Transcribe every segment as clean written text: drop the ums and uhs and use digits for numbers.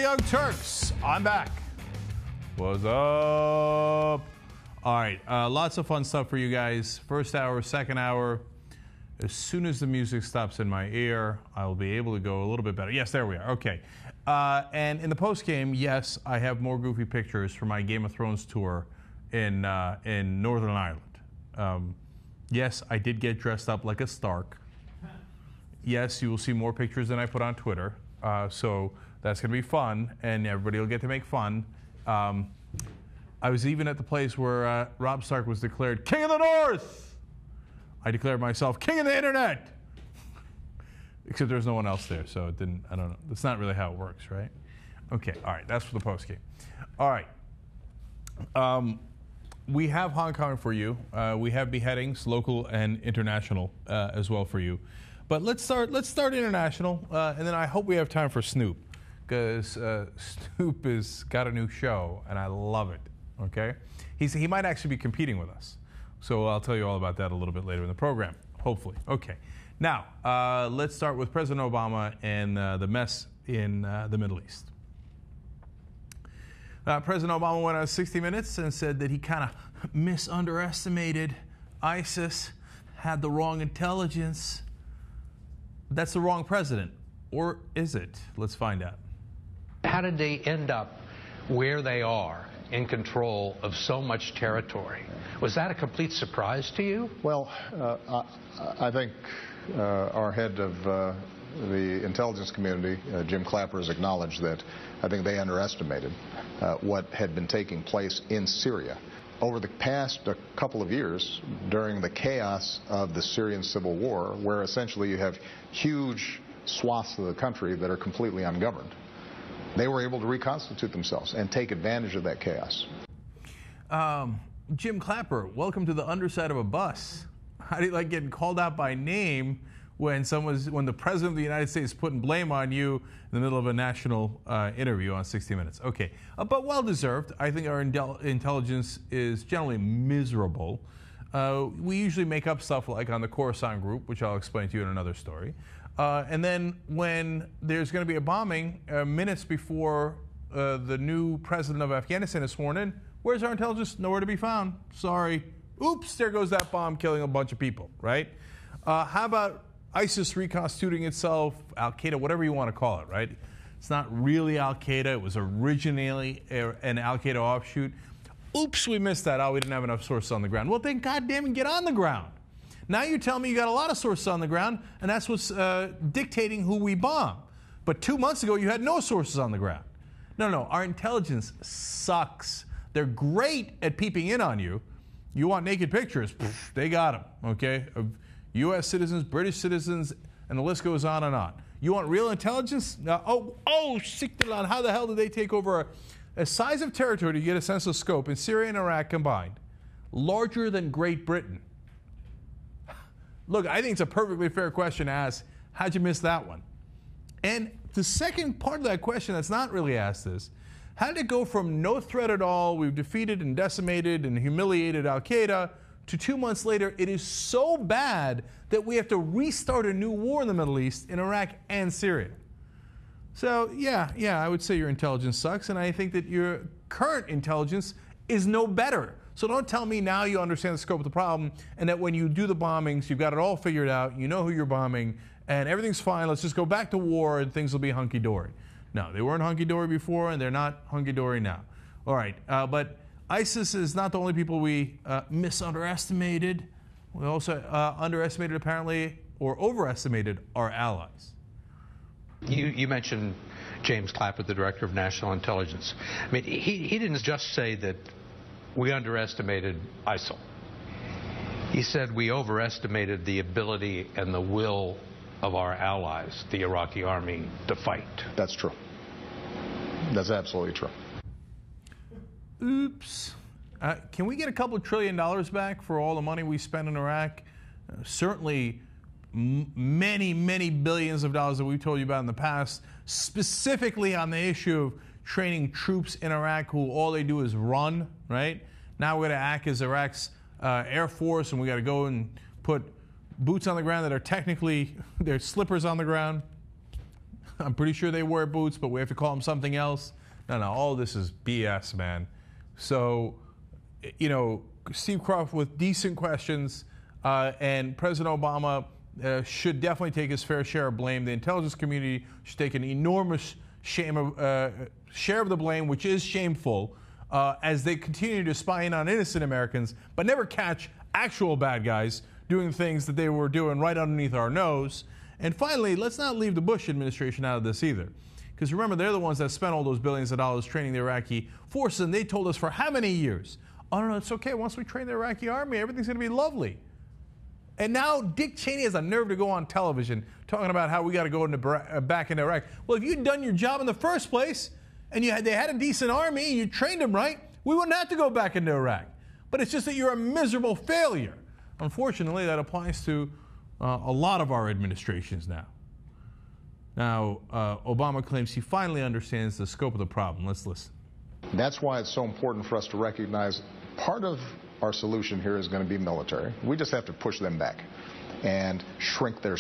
Young Turks. I'm back. What's up? All right, lots of fun stuff for you guys. First hour, second hour. As soon as the music stops in my ear, I will be able to go a little bit better. Yes, there we are. Okay. And in the post game, yes, I have more goofy pictures for my Game of Thrones tour in Northern Ireland. Yes, I did get dressed up like a Stark. Yes, you will see more pictures than I put on Twitter. So that's going to be fun, and everybody will get to make fun. I was even at the place where Robb Stark was declared King of the North. I declared myself King of the Internet. Except there's no one else there, so it didn't, I don't know. That's not really how it works, right? Okay, all right, that's for the post game. All right. We have Hong Kong for you. We have beheadings, local and international, as well for you. But let's start international, and then I hope we have time for Snoop, because Snoop has got a new show, and I love it, okay? He might actually be competing with us. So I'll tell you all about that a little bit later in the program, hopefully. Okay. Now, let's start with President Obama and the mess in the Middle East. President Obama went on 60 Minutes and said that he kind of misunderestimated ISIS, had the wrong intelligence. That's the wrong president. Or is it? Let's find out. How did they end up where they are in control of so much territory? Was that a complete surprise to you? Well, I think our head of the intelligence community, Jim Clapper, has acknowledged that I think they underestimated what had been taking place in Syria. Over the past couple of years, during the chaos of the Syrian civil war, where essentially you have huge swaths of the country that are completely ungoverned, they were able to reconstitute themselves and take advantage of that chaos. Jim Clapper, welcome to the underside of a bus. How do you like getting called out by name when the president of the United States is putting blame on you in the middle of a national interview on 60 Minutes? Okay, but well deserved. I think our intelligence is generally miserable. We usually make up stuff like on the Khorasan group, which I'll explain to you in another story. And then when there's going to be a bombing, minutes before the new president of Afghanistan is sworn in, where's our intelligence? Nowhere to be found. Sorry. Oops, there goes that bomb killing a bunch of people, right? How about ISIS reconstituting itself, Al-Qaeda, whatever you want to call it, right? It's not really Al-Qaeda. It was originally an Al-Qaeda offshoot. Oops, we missed that. Oh, we didn't have enough sources on the ground. Well, then goddamn it, get on the ground. Now you tell me you got a lot of sources on the ground, and that's what's dictating who we bomb. But 2 months ago, you had no sources on the ground. No, our intelligence sucks. They're great at peeping in on you. You want naked pictures, they got them, okay? Of U.S. citizens, British citizens, and the list goes on and on. You want real intelligence? How the hell did they take over a size of territory to get a sense of scope in Syria and Iraq combined, larger than Great Britain? Look, I think it's a perfectly fair question to ask, how'd you miss that one? And the second part of that question that's not really asked is, how did it go from no threat at all, we've defeated and decimated and humiliated Al-Qaeda, to 2 months later, it is so bad that we have to restart a new war in the Middle East, in Iraq and Syria? So, yeah, I would say your intelligence sucks, and I think that your current intelligence is no better. So don't tell me now you understand the scope of the problem, and that when you do the bombings, you've got it all figured out, you know who you're bombing, and everything's fine, let's just go back to war and things will be hunky-dory. No, they weren't hunky-dory before, and they're not hunky-dory now. All right, but ISIS is not the only people we misunderestimated. We also underestimated, apparently, or overestimated our allies. You mentioned James Clapper, the Director of National Intelligence. I mean, he didn't just say that we underestimated ISIL. He said we overestimated the ability and the will of our allies, the Iraqi army, to fight. That's true. That's absolutely true. Oops. Can we get a couple of $1 trillion back for all the money we spent in Iraq? Certainly many, many billions of dollars that we've told you about in the past, specifically on the issue of training troops in Iraq who all they do is run, right? Now we're going to act as Iraq's Air Force, and we got to go and put boots on the ground that are technically, they're slippers on the ground. I'm pretty sure they wear boots, but we have to call them something else. No, all this is BS, man. So, Steve Croft with decent questions, and President Obama should definitely take his fair share of blame. The intelligence community should take an enormous share of the blame, which is shameful, as they continue to spy in on innocent Americans, but never catch actual bad guys doing things that they were doing right underneath our nose. And finally, let's not leave the Bush administration out of this either. Because remember, they're the ones that spent all those billions of dollars training the Iraqi forces, and they told us for how many years? Oh, no, it's okay. Once we train the Iraqi army, everything's going to be lovely. And now Dick Cheney has a nerve to go on television talking about how we got to go back into Iraq. Well, if you'd done your job in the first place, and they had a decent army, and you trained them right, we wouldn't have to go back into Iraq. But it's just that you're a miserable failure. Unfortunately, that applies to a lot of our administrations now. Now, Obama claims he finally understands the scope of the problem. Let's listen. That's why it's so important for us to recognize part of our solution here is going to be military. We just have to push them back and shrink their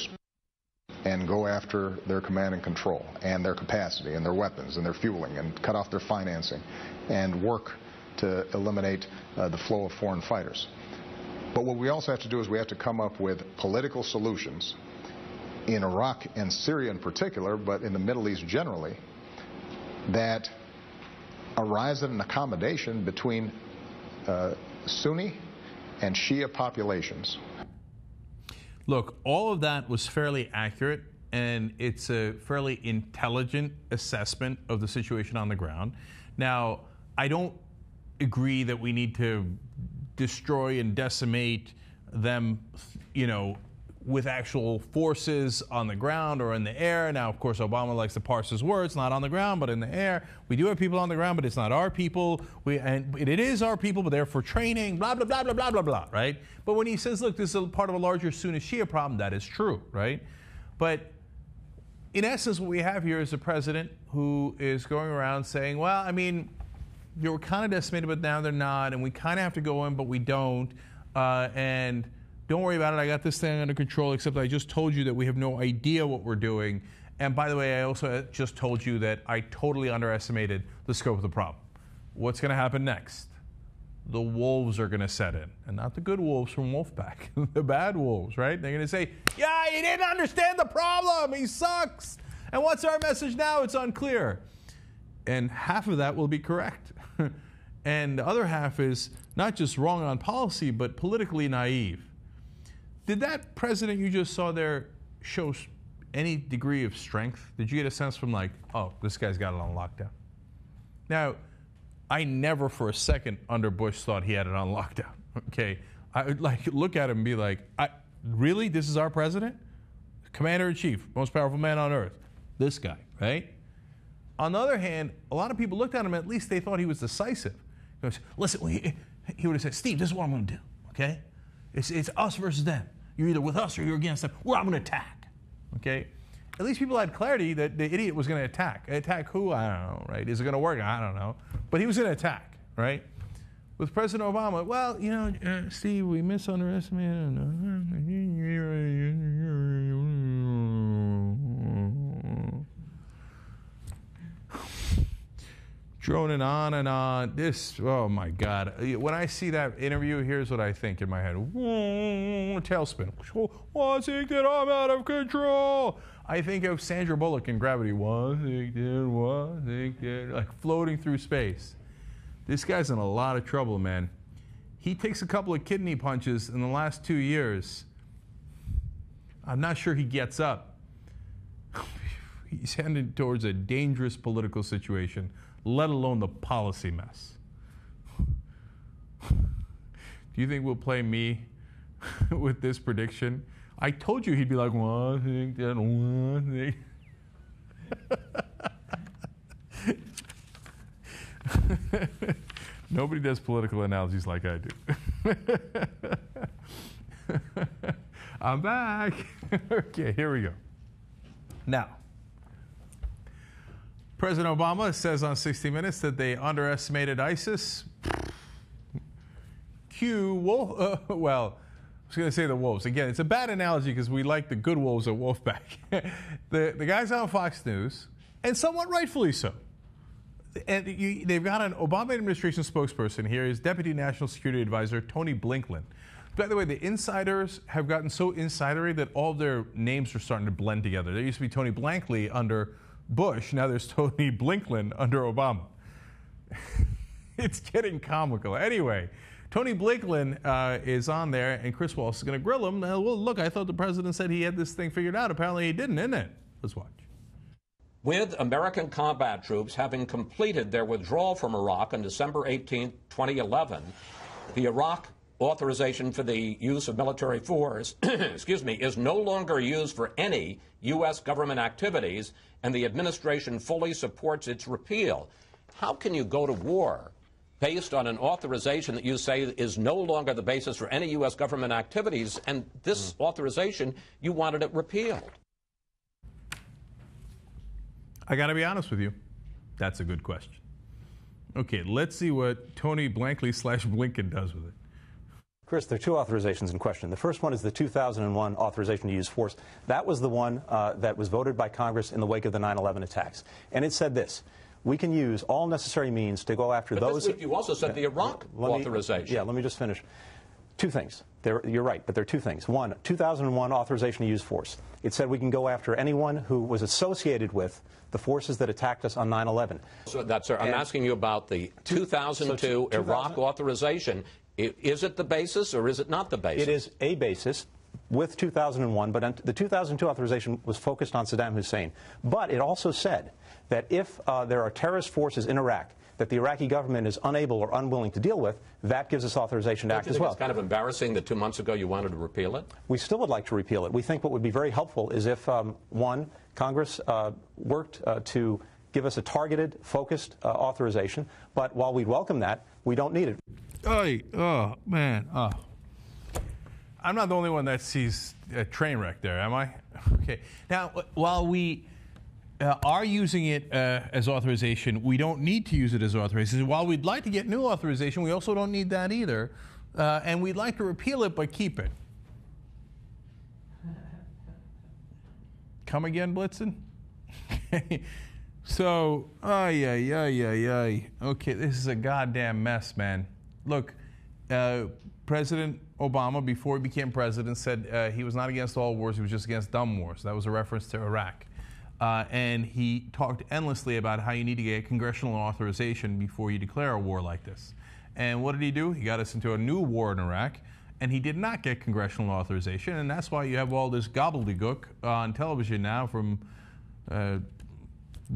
and go after their command and control and their capacity and their weapons and their fueling and cut off their financing and work to eliminate the flow of foreign fighters. But what we also have to do is we have to come up with political solutions in Iraq and Syria in particular, but in the Middle East generally, that arise at an accommodation between Sunni and Shia populations. Look, all of that was fairly accurate, and it's a fairly intelligent assessment of the situation on the ground. Now, I don't agree that we need to destroy and decimate them, with actual forces on the ground or in the air. Now, of course, Obama likes to parse his words, not on the ground, but in the air. We do have people on the ground, but it's not our people. And it is our people, but they're for training, blah, blah, blah, blah, blah, blah, blah, right? But when he says, look, this is a part of a larger Sunni-Shia problem, that is true, right? But in essence, what we have here is a president who is going around saying, well, I mean, they were kind of decimated, but now they're not, and we kind of have to go in, but we don't, and don't worry about it, I got this thing under control, except I just told you that we have no idea what we're doing. And by the way, I also just told you that I totally underestimated the scope of the problem. What's going to happen next? The wolves are going to set in. And not the good wolves from Wolfpack, the bad wolves, right? They're going to say, yeah, he didn't understand the problem, he sucks. And what's our message now? It's unclear. And half of that will be correct. And the other half is not just wrong on policy, but politically naive. Did that president you just saw there show any degree of strength? Did you get a sense from like, oh, this guy's got it on lockdown? Now, I never for a second under Bush thought he had it on lockdown, okay? I would look at him and be like, really? This is our president? Commander-in-chief, most powerful man on earth. This guy, right? On the other hand, a lot of people looked at him, at least they thought he was decisive. He goes, listen, he would have said, Steve, this is what I'm going to do, okay? It's us versus them. You're either with us or you're against them. Well, I'm going to attack, okay? At least people had clarity that the idiot was going to attack. Attack who? I don't know, right? Is it going to work? I don't know. But he was going to attack, right? With President Obama, well, Steve, we misunderestimated. Droning on and on. Oh my God. When I see that interview, here's what I think in my head. Tailspin. I think that I'm out of control. I think of Sandra Bullock in Gravity. Like floating through space. This guy's in a lot of trouble, man. He takes a couple of kidney punches in the last 2 years. I'm not sure he gets up. He's headed towards a dangerous political situation, let alone the policy mess. Do you think we'll play me with this prediction? I told you he'd be like, well, I think that one thing. Nobody does political analogies like I do. I'm back. Okay, here we go. Now, President Obama says on 60 Minutes that they underestimated ISIS. Well, was going to say the Wolves. Again, it's a bad analogy because we like the good Wolves at Wolfpack. the guys on Fox News, and somewhat rightfully so. And they've got an Obama administration spokesperson here. His Deputy National Security Advisor, Tony Blinken. By the way, the insiders have gotten so insidery that all their names are starting to blend together. There used to be Tony Blankley under Bush. Now there's Tony Blinken under Obama. It's getting comical. Anyway, Tony Blinken is on there, and Chris Wallace is going to grill him. Well, look, I thought the president said he had this thing figured out. Apparently he didn't, isn't it? Let's watch. With American combat troops having completed their withdrawal from Iraq on December 18, 2011, the Iraq authorization for the use of military force excuse me, is no longer used for any U.S. government activities, and the administration fully supports its repeal. How can you go to war based on an authorization that you say is no longer the basis for any U.S. government activities, and this authorization, you wanted it repealed? I got to be honest with you. That's a good question. Okay, let's see what Tony Blankley / Blinken does with it. Chris, there are two authorizations in question. The first one is the 2001 authorization to use force. That was the one that was voted by Congress in the wake of the 9/11 attacks. And it said this: we can use all necessary means to go after those. But you also said the Iraq authorization. Yeah, let me just finish. Two things. You're right, but there are two things. One, 2001 authorization to use force. It said we can go after anyone who was associated with the forces that attacked us on 9/11. So that's, I'm asking you about the 2002 Iraq authorization. Is it the basis or is it not the basis? It is a basis with 2001, but the 2002 authorization was focused on Saddam Hussein. But it also said that if there are terrorist forces in Iraq that the Iraqi government is unable or unwilling to deal with, that gives us authorization to act as well. It's kind of embarrassing that 2 months ago you wanted to repeal it? We still would like to repeal it. We think what would be very helpful is if, one, Congress worked to give us a targeted, focused authorization. But while we'd welcome that, we don't need it. Oh, man. Oh. I'm not the only one that sees a train wreck there, am I? Okay. Now, while we are using it as authorization, we don't need to use it as authorization. While we'd like to get new authorization, we also don't need that either. And we'd like to repeal it, but keep it. Come again, Blitzen? So, okay, this is a goddamn mess, man. Look, President Obama, before he became president, said he was not against all wars, he was just against dumb wars. That was a reference to Iraq. And he talked endlessly about how you need to get congressional authorization before you declare a war like this. And what did he do? He got us into a new war in Iraq, and he did not get congressional authorization, and that's why you have all this gobbledygook on television now from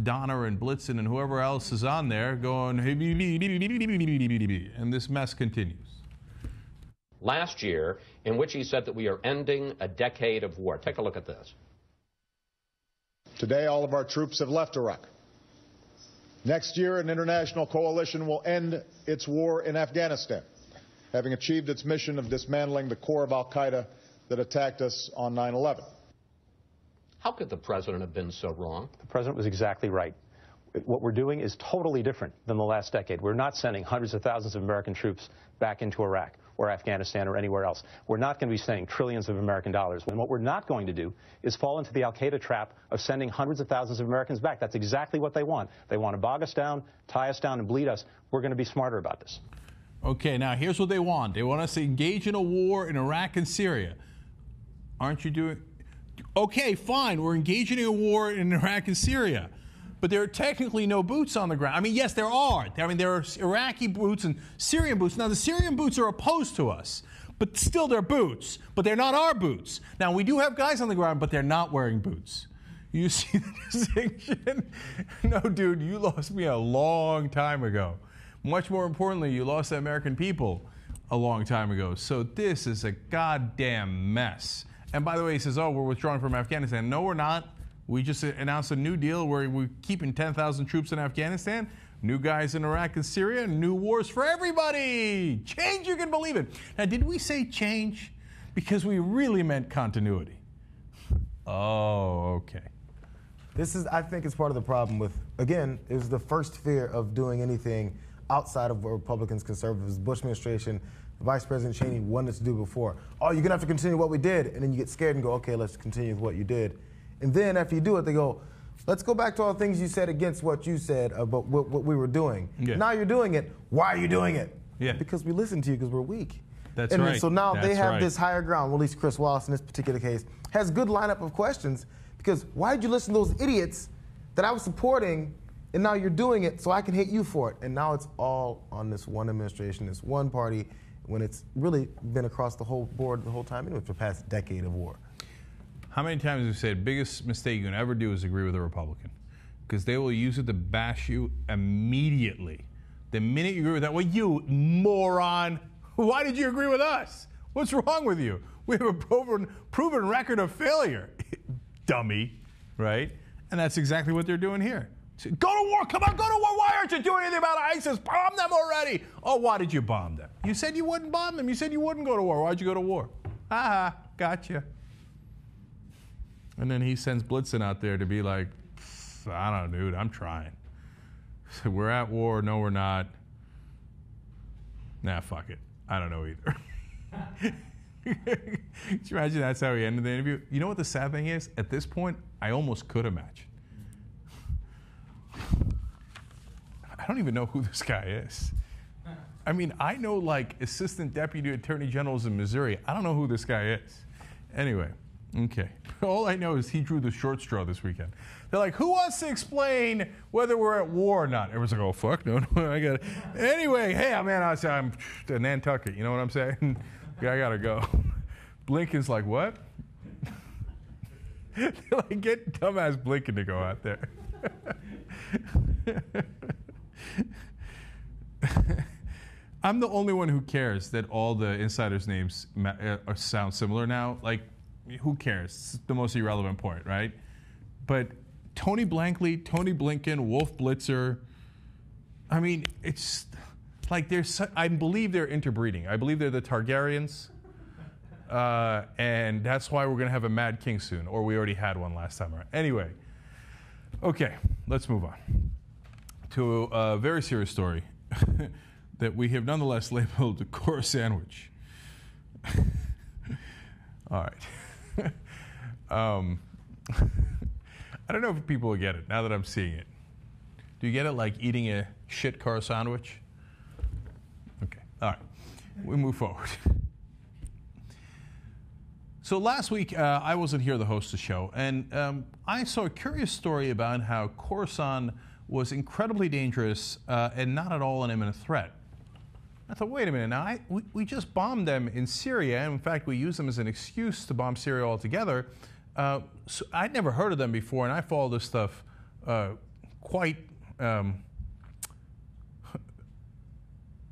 Donner and Blitzen and whoever else is on there going, and this mess continues. Last year, in which he said that we are ending a decade of war. Take a look at this. Today, all of our troops have left Iraq. Next year, an international coalition will end its war in Afghanistan, having achieved its mission of dismantling the core of al-Qaeda that attacked us on 9/11. How could the president have been so wrong? The president was exactly right. What we're doing is totally different than the last decade. We're not sending hundreds of thousands of American troops back into Iraq or Afghanistan or anywhere else. We're not going to be sending trillions of American dollars. And what we're not going to do is fall into the al-Qaeda trap of sending hundreds of thousands of Americans back. That's exactly what they want. They want to bog us down, tie us down, and bleed us. We're going to be smarter about this. Okay, now here's what they want. They want us to engage in a war in Iraq and Syria. Aren't you doing... Okay, fine, we're engaging in a war in Iraq and Syria. But there are technically no boots on the ground. I mean, yes, there are. I mean, there are Iraqi boots and Syrian boots. Now, the Syrian boots are opposed to us, but still they're boots. But they're not our boots. Now, we do have guys on the ground, but they're not wearing boots. You see the distinction? No, dude, you lost me a long time ago. Much more importantly, you lost the American people a long time ago. So this is a goddamn mess. And by the way, he says, oh, we're withdrawing from Afghanistan. No, we're not. We just announced a new deal where we're keeping 10,000 troops in Afghanistan, new guys in Iraq and Syria, new wars for everybody. Change, you can believe it. Now, did we say change? Because we really meant continuity. Oh, okay. This is, I think, is part of the problem with, again, is the first fear of doing anything outside of what Republicans, conservatives, Bush administration, Vice President Cheney wanted to do before. Oh, you're going to have to continue what we did. And then you get scared and go, okay, let's continue with what you did. And then after you do it, they go, let's go back to all the things you said against what you said about what we were doing. Yeah. Now you're doing it. Why are you doing it? Yeah. Because we listened to you because we're weak. That's right. And so now they have this higher ground, well, at least Chris Wallace in this particular case, has a good lineup of questions because why did you listen to those idiots that I was supporting and now you're doing it so I can hate you for it? And now it's all on this one administration, this one party, when it's really been across the whole board the whole time anyway for the past decade of war. How many times have you said, biggest mistake you can ever do is agree with a Republican? Because they will use it to bash you immediately. The minute you agree with that, well, you moron, why did you agree with us? What's wrong with you? We have a proven record of failure. Dummy, right? And that's exactly what they're doing here. So, go to war, come on, go to war. Why aren't you doing anything about ISIS? Bomb them already. Oh, why did you bomb them? You said you wouldn't bomb them. You said you wouldn't go to war. Why'd you go to war? Ah, gotcha. And then he sends Blitzen out there to be like, I don't know, dude, I'm trying. So we're at war. No, we're not. Nah, fuck it. I don't know either. Can you imagine that's how he ended the interview? You know what the sad thing is? At this point, I almost could imagine. I don't even know who this guy is. I mean, I know like assistant deputy attorney generals in Missouri. I don't know who this guy is. Anyway, okay. All I know is he drew the short straw this weekend. They're like, who wants to explain whether we're at war or not? Everyone's like, oh, fuck, no, I got it. Anyway, hey, man, I'm in Nantucket. You know what I'm saying? I got to go. Blinken's like, what? They're like, get dumbass Blinken to go out there. I'm the only one who cares that all the insiders' names sound similar now. Like, who cares? It's the most irrelevant point, right? But Tony Blankley, Tony Blinken, Wolf Blitzer, I mean, it's like I believe they're interbreeding. I believe they're the Targaryens. And that's why we're going to have a Mad King soon, or we already had one last time around. Anyway, okay, let's move on to a very serious story that we have nonetheless labeled the core sandwich. All right. I don't know if people will get it now that I'm seeing it. Do you get it like eating a shit car sandwich? Okay, all right. We move forward. So last week, I wasn't here to host the show, and I saw a curious story about how Khorasan was incredibly dangerous and not at all an imminent threat. I thought, wait a minute, now we just bombed them in Syria, and in fact, we used them as an excuse to bomb Syria altogether. So I'd never heard of them before, and I follow this stuff quite,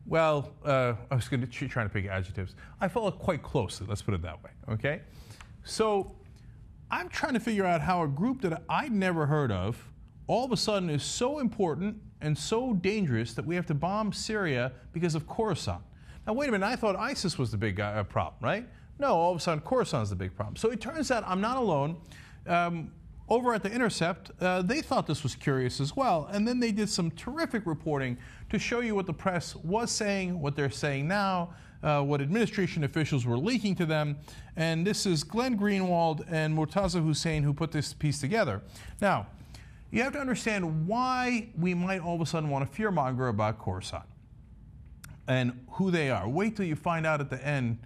well, I was going to trying to pick adjectives. I follow it quite closely, let's put it that way, okay? So I'm trying to figure out how a group that I'd never heard of all of a sudden is so important and so dangerous that we have to bomb Syria because of Khorasan. Now, wait a minute, I thought ISIS was the big problem, right? No, all of a sudden, Khorasan's the big problem. So it turns out I'm not alone. Over at The Intercept, they thought this was curious as well, and then they did some terrific reporting to show you what the press was saying, what they're saying now, what administration officials were leaking to them, and this is Glenn Greenwald and Murtaza Hussain who put this piece together. Now, you have to understand why we might all of a sudden want to fearmonger about Khorasan and who they are. Wait till you find out at the end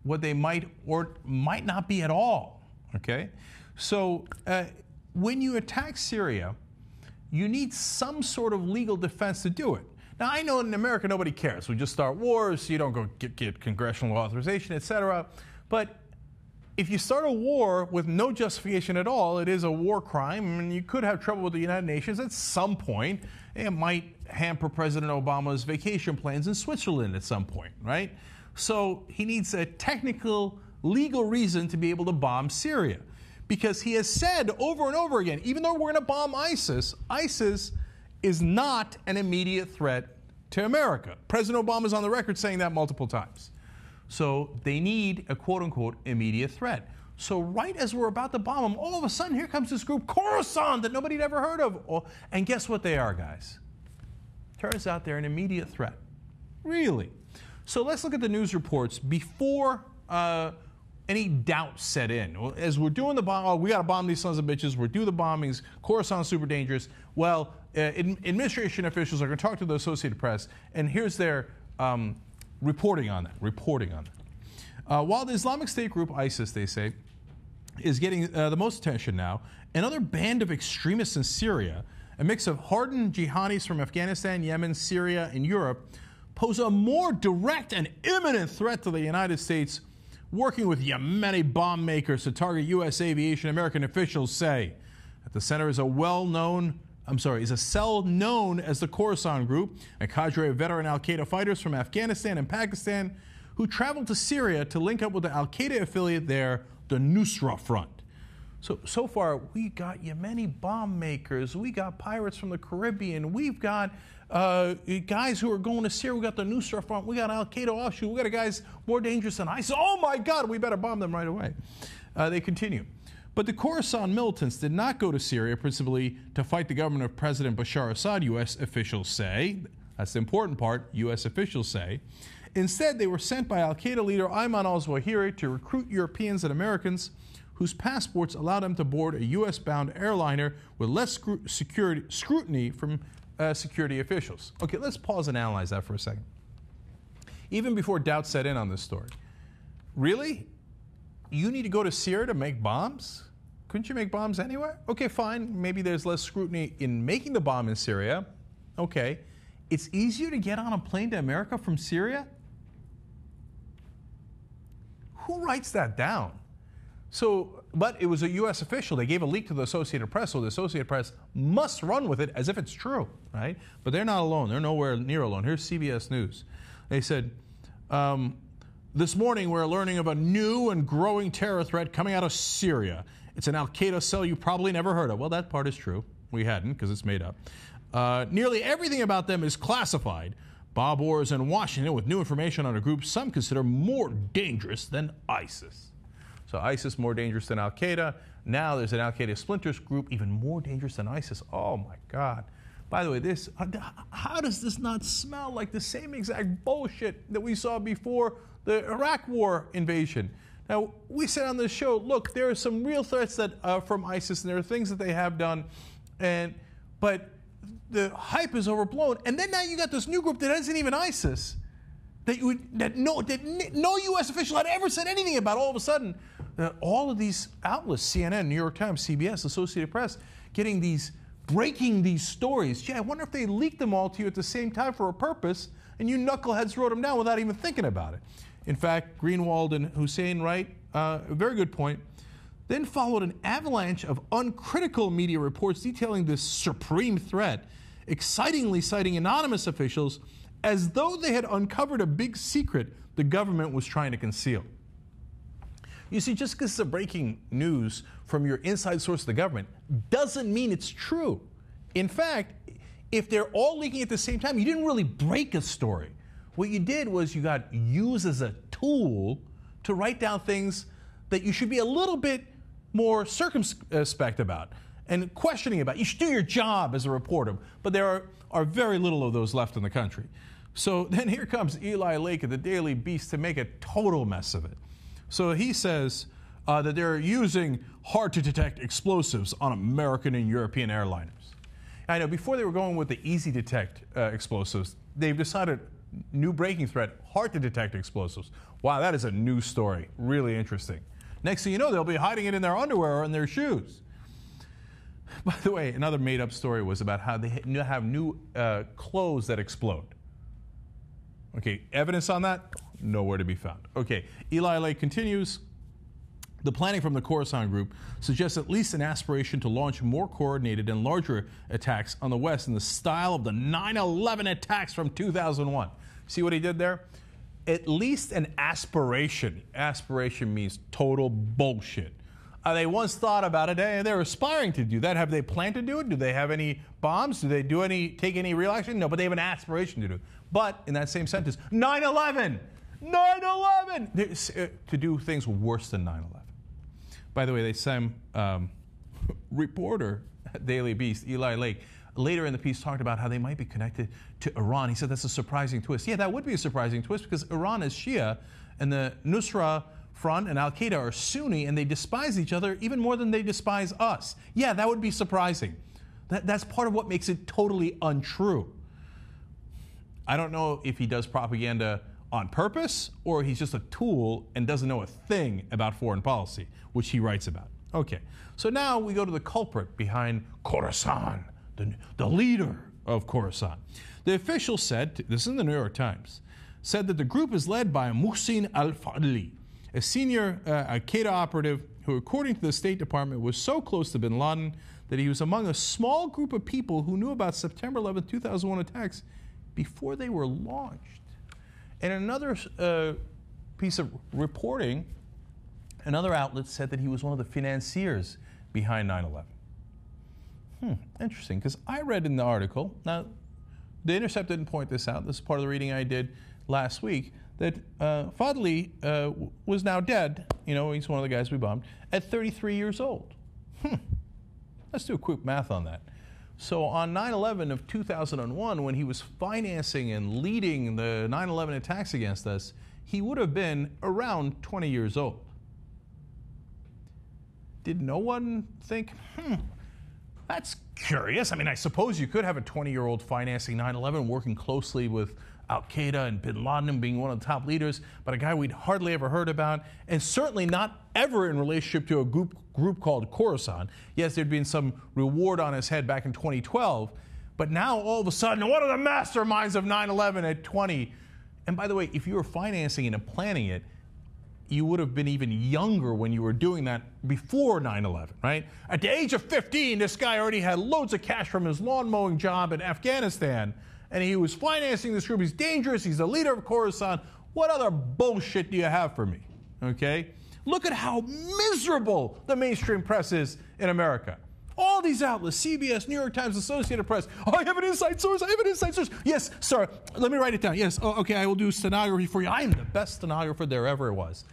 what they might or might not be at all, okay? So when you attack Syria, you need some sort of legal defense to do it. Now, I know in America nobody cares. We just start wars, you don't go get congressional authorization, etc. But if you start a war with no justification at all, it is a war crime, and you could have trouble with the United Nations at some point. It might hamper President Obama's vacation plans in Switzerland at some point, right? So he needs a technical, legal reason to be able to bomb Syria. Because he has said over and over again, even though we're going to bomb ISIS, ISIS is not an immediate threat to America. President Obama is on the record saying that multiple times. So they need a quote-unquote immediate threat. So right as we're about to bomb them, all of a sudden here comes this group, Khorasan, that nobody had ever heard of. And guess what they are, guys? Turns out they're an immediate threat. Really? So let's look at the news reports before any doubt set in. As we're doing the bomb, we got to bomb these sons of bitches. We're doing the bombings. Khorasan's super dangerous. Well, administration officials are going to talk to the Associated Press, and here's their reporting on that. While the Islamic State group ISIS, they say, is getting the most attention now, another band of extremists in Syria, a mix of hardened jihadis from Afghanistan, Yemen, Syria, and Europe, pose a more direct and imminent threat to the United States, working with Yemeni bomb makers to target U.S. aviation. American officials say at the center is a cell known as the Khorasan Group, a cadre of veteran al-Qaeda fighters from Afghanistan and Pakistan who traveled to Syria to link up with the al-Qaeda affiliate there, the Nusra Front. So far, we got Yemeni bomb makers, we got pirates from the Caribbean, we've got guys who are going to Syria, we got the Nusra Front, we got al-Qaeda offshoot, we got guys more dangerous than ISIS. Oh my God, we better bomb them right away. They continue. But the Khorasan militants did not go to Syria principally to fight the government of President Bashar Assad, U.S. officials say. That's the important part, U.S. officials say. Instead, they were sent by al-Qaeda leader Ayman al-Zawahiri to recruit Europeans and Americans whose passports allowed them to board a U.S.-bound airliner with less scrutiny from security officials. Okay, let's pause and analyze that for a second. Even before doubt set in on this story, really? You need to go to Syria to make bombs? Couldn't you make bombs anywhere? Okay, fine. Maybe there's less scrutiny in making the bomb in Syria. Okay. It's easier to get on a plane to America from Syria? Who writes that down? But it was a U.S. official. They gave a leak to the Associated Press, so the Associated Press must run with it as if it's true, right? But they're not alone. They're nowhere near alone. Here's CBS News. They said, this morning we're learning of a new and growing terror threat coming out of Syria. It's an al-Qaeda cell you probably never heard of. Well, that part is true. We hadn't, because it's made up. Nearly everything about them is classified. Bob Orr is in Washington with new information on a group some consider more dangerous than ISIS. So ISIS more dangerous than al-Qaeda. Now there's an al-Qaeda splinters group even more dangerous than ISIS. Oh my God. By the way, how does this not smell like the same exact bullshit that we saw before the Iraq war invasion? Now, we said on this show, look, there are some real threats that from ISIS, and there are things that they have done, but the hype is overblown. And then now you got this new group that isn't even ISIS, that no U.S. official had ever said anything about. All of a sudden, all of these outlets, CNN, New York Times, CBS, Associated Press, breaking these stories. Gee, I wonder if they leaked them all to you at the same time for a purpose, and you knuckleheads wrote them down without even thinking about it. In fact, Greenwald and Hussein write a very good point. Then followed an avalanche of uncritical media reports detailing this supreme threat, excitingly citing anonymous officials as though they had uncovered a big secret the government was trying to conceal. You see, just because it's breaking news from your inside source of the government doesn't mean it's true. In fact, if they're all leaking at the same time, you didn't really break a story. What you did was you got used as a tool to write down things that you should be a little bit more circumspect about and questioning about. You should do your job as a reporter, but there are very little of those left in the country. So then here comes Eli Lake at the Daily Beast to make a total mess of it. So he says that they're using hard-to-detect explosives on American and European airliners. I know before they were going with the easy-detect explosives, they've decided new breaking threat, hard-to-detect explosives. Wow, that is a new story. Really interesting. Next thing you know, they'll be hiding it in their underwear or in their shoes. By the way, another made-up story was about how they have new clothes that explode. Okay, evidence on that? Nowhere to be found. Okay, Eli Lake continues. The planning from the Khorasan Group suggests at least an aspiration to launch more coordinated and larger attacks on the West in the style of the 9/11 attacks from 2001. See what he did there? At least an aspiration. Aspiration means total bullshit. They once thought about it, and they're aspiring to do that. Have they planned to do it? Do they have any bombs? Do they take any real action? No, but they have an aspiration to do it. But in that same sentence, 9/11! 9/11! To do things worse than 9/11. By the way, the same reporter at Daily Beast, Eli Lake, later in the piece talked about how they might be connected to Iran. He said that's a surprising twist. Yeah, that would be a surprising twist because Iran is Shia and the Nusra Front and Al-Qaeda are Sunni, and they despise each other even more than they despise us. Yeah, that would be surprising. That's part of what makes it totally untrue. I don't know if he does propaganda on purpose or he's just a tool and doesn't know a thing about foreign policy, which he writes about. Okay, so now we go to the culprit behind Khorasan, the leader of Khorasan. The official said, this is in the New York Times, said that the group is led by Muhsin al-Fadli, a senior Al-Qaeda operative who, according to the State Department, was so close to bin Laden that he was among a small group of people who knew about September 11, 2001 attacks before they were launched. And another piece of reporting, another outlet said that he was one of the financiers behind 9/11. Interesting, because I read in the article, now The Intercept didn't point this out, this is part of the reading I did last week, that Fadli was now dead, you know, he's one of the guys we bombed, at 33 years old. Let's do a quick math on that. So on 9/11 of 2001, when he was financing and leading the 9/11 attacks against us, he would have been around 20 years old. Did no one think, that's curious? I mean, I suppose you could have a 20-year-old financing 9/11, working closely with Al-Qaeda and bin Laden being one of the top leaders, but a guy we'd hardly ever heard about, and certainly not ever in relationship to a group called Khorasan. Yes, there'd been some reward on his head back in 2012, but now all of a sudden, one of the masterminds of 9/11 at 20. And by the way, if you were financing it and planning it, you would have been even younger when you were doing that before 9/11, right? At the age of 15, this guy already had loads of cash from his lawn mowing job in Afghanistan, and he was financing this group. He's dangerous. He's the leader of Khorasan. What other bullshit do you have for me? Okay? Look at how miserable the mainstream press is in America. All these outlets, CBS, New York Times, Associated Press. Oh, I have an inside source. I have an inside source. Yes, sir. Let me write it down. Yes. Oh, okay, I will do stenography for you. I am the best stenographer there ever was.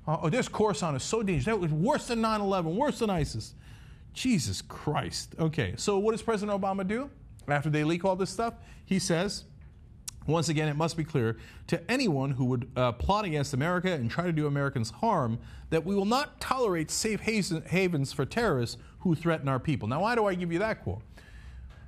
Oh, this Khorasan is so dangerous. That was worse than 9/11, worse than ISIS. Jesus Christ. Okay, so what does President Obama do after they leak all this stuff? He says, once again, it must be clear to anyone who would plot against America and try to do Americans harm that we will not tolerate safe havens for terrorists who threaten our people. Now, why do I give you that quote?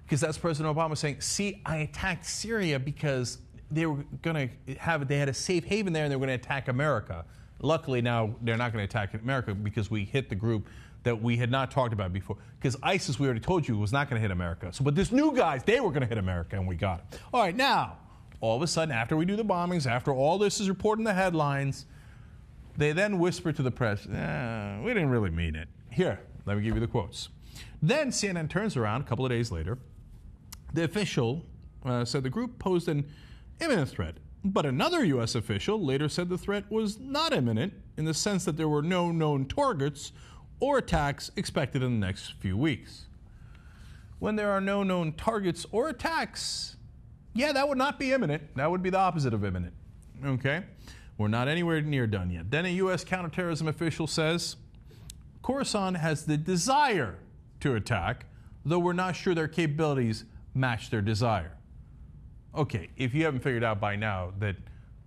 Because that's President Obama saying, see, I attacked Syria because they were going to have, they had a safe haven there and they were going to attack America. Luckily, now they're not going to attack America because we hit the group that we had not talked about before. Because ISIS, we already told you, was not going to hit America. So, but this new guys, they were going to hit America, and we got it. All right, now, all of a sudden, after we do the bombings, after all this is reported in the headlines, they then whisper to the press, we didn't really mean it. Here, let me give you the quotes. Then CNN turns around a couple of days later. The official said the group posed an imminent threat. But another U.S. official later said the threat was not imminent in the sense that there were no known targets or attacks expected in the next few weeks. When there are no known targets or attacks, yeah, that would not be imminent. That would be the opposite of imminent. Okay? We're not anywhere near done yet. Then a U.S. counterterrorism official says, Khorasan has the desire to attack, though we're not sure their capabilities match their desire. Okay, if you haven't figured out by now that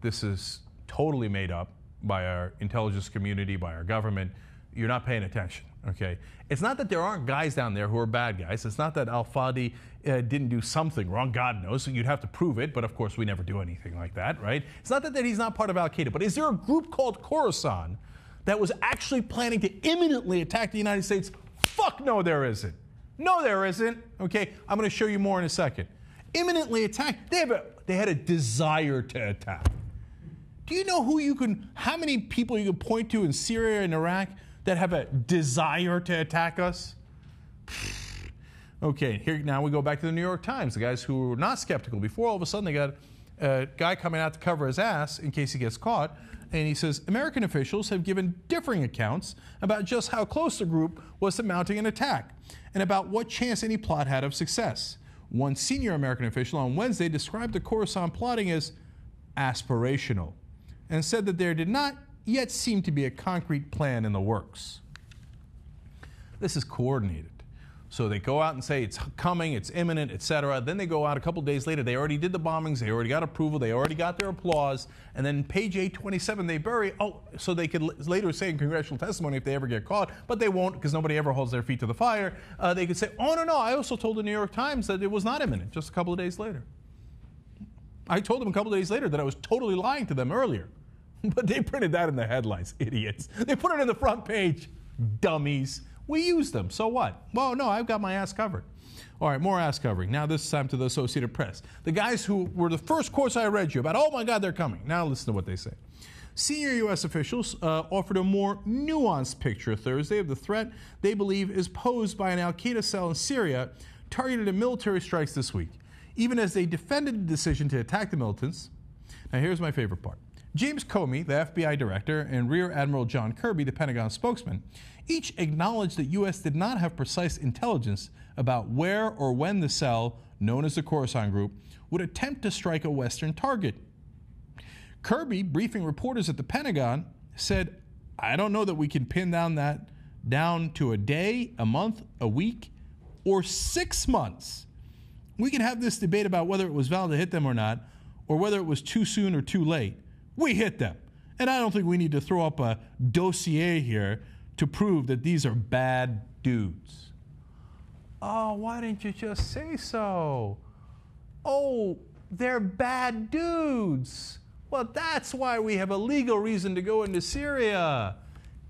this is totally made up by our intelligence community, by our government, you're not paying attention, okay? It's not that there aren't guys down there who are bad guys. It's not that al-Fadi didn't do something wrong. God knows, so you'd have to prove it, but of course we never do anything like that, right? It's not that he's not part of Al-Qaeda, but is there a group called Khorasan that was actually planning to imminently attack the United States? Fuck no, there isn't. No, there isn't, okay? I'm going to show you more in a second. Imminently attack. They had a desire to attack. Do you know how many people you can point to in Syria and Iraq that have a desire to attack us? Okay, here now we go back to the New York Times, the guys who were not skeptical before. All of a sudden they got a guy coming out to cover his ass in case he gets caught, and he says, American officials have given differing accounts about just how close the group was to mounting an attack and about what chance any plot had of success. One senior American official on Wednesday described the Khorasan plotting as aspirational and said that there did not yet seem to be a concrete plan in the works. This is coordinated. So they go out and say it's coming, it's imminent, etc. Then they go out a couple days later. They already did the bombings. They already got approval. They already got their applause. And then page 827, they bury, so they could later say in congressional testimony if they ever get caught, but they won't because nobody ever holds their feet to the fire. They could say, oh, no, I also told the New York Times that it was not imminent just a couple of days later. I told them a couple of days later that I was totally lying to them earlier. But they printed that in the headlines, idiots. They put it in the front page, dummies. We use them, so what? Well, no, I've got my ass covered. All right, more ass covering. Now this time to the Associated Press. The guys who were the first course I read you about, oh my God, they're coming. Now listen to what they say. Senior U.S. officials offered a more nuanced picture Thursday of the threat they believe is posed by an al-Qaeda cell in Syria targeted at military strikes this week, even as they defended the decision to attack the militants. Now here's my favorite part. James Comey, the FBI director, and Rear Admiral John Kirby, the Pentagon spokesman, each acknowledged that U.S. did not have precise intelligence about where or when the cell, known as the Khorasan Group, would attempt to strike a Western target. Kirby, briefing reporters at the Pentagon, said, I don't know that we can pin that down to a day, a month, a week, or 6 months. We can have this debate about whether it was valid to hit them or not, or whether it was too soon or too late. We hit them. And I don't think we need to throw up a dossier here to prove that these are bad dudes. Oh, why didn't you just say so? Oh, they're bad dudes. Well, that's why we have a legal reason to go into Syria.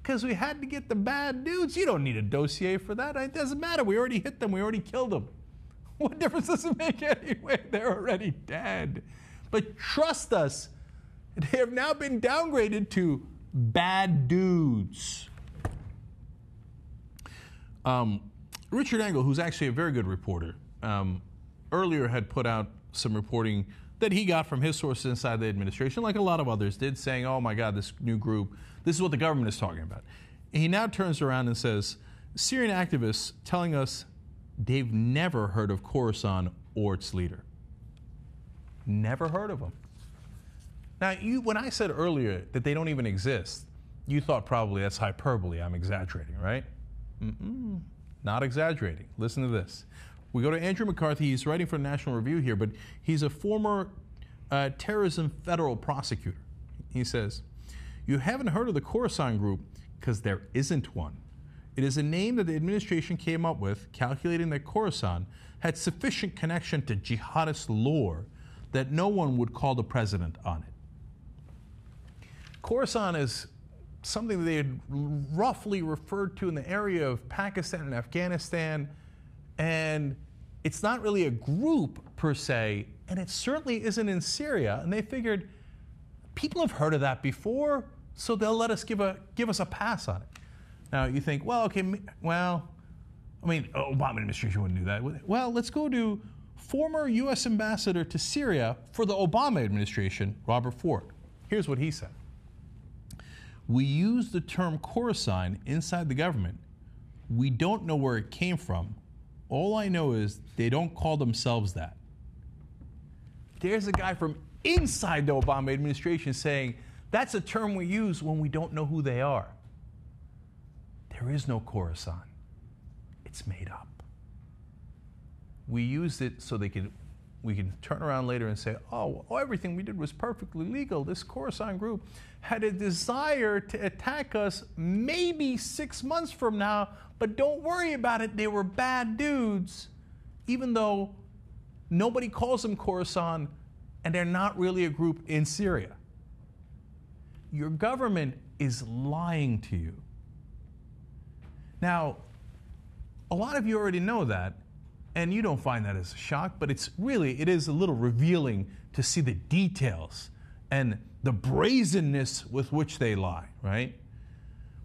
Because we had to get the bad dudes. You don't need a dossier for that. It doesn't matter. We already hit them. We already killed them. What difference does it make anyway? They're already dead. But trust us, they have now been downgraded to bad dudes. Richard Engel, who's actually a very good reporter, earlier had put out some reporting that he got from his sources inside the administration, like a lot of others did, saying, oh my God, this new group, this is what the government is talking about. And he now turns around and says, Syrian activists telling us they've never heard of Khorasan or its leader. Never heard of them. Now, when I said earlier that they don't even exist, you thought probably that's hyperbole. I'm exaggerating, right? Not exaggerating. Listen to this. We go to Andrew McCarthy. He's writing for National Review here, but he's a former terrorism federal prosecutor. He says, you haven't heard of the Khorasan Group because there isn't one. It is a name that the administration came up with, calculating that Khorasan had sufficient connection to jihadist lore that no one would call the president on it. Khorasan is something that they had roughly referred to in the area of Pakistan and Afghanistan, and it's not really a group per se, and it certainly isn't in Syria. And they figured people have heard of that before, so they'll let us give us a pass on it. Now you think, well, okay, well, I mean, Obama administration wouldn't do that. Well, let's go to former U.S. ambassador to Syria for the Obama administration, Robert Ford. Here's what he said. We use the term Khorasan inside the government. We don't know where it came from. All I know is they don't call themselves that. There's a guy from inside the Obama administration saying that's a term we use when we don't know who they are. There is no Khorasan. It's made up. We used it so we can turn around later and say, oh, everything we did was perfectly legal. This Khorasan group had a desire to attack us maybe 6 months from now, but don't worry about it. They were bad dudes, even though nobody calls them Khorasan and they're not really a group in Syria. Your government is lying to you. Now, a lot of you already know that, and you don't find that as a shock, but it is a little revealing to see the details and the brazenness with which they lie, right?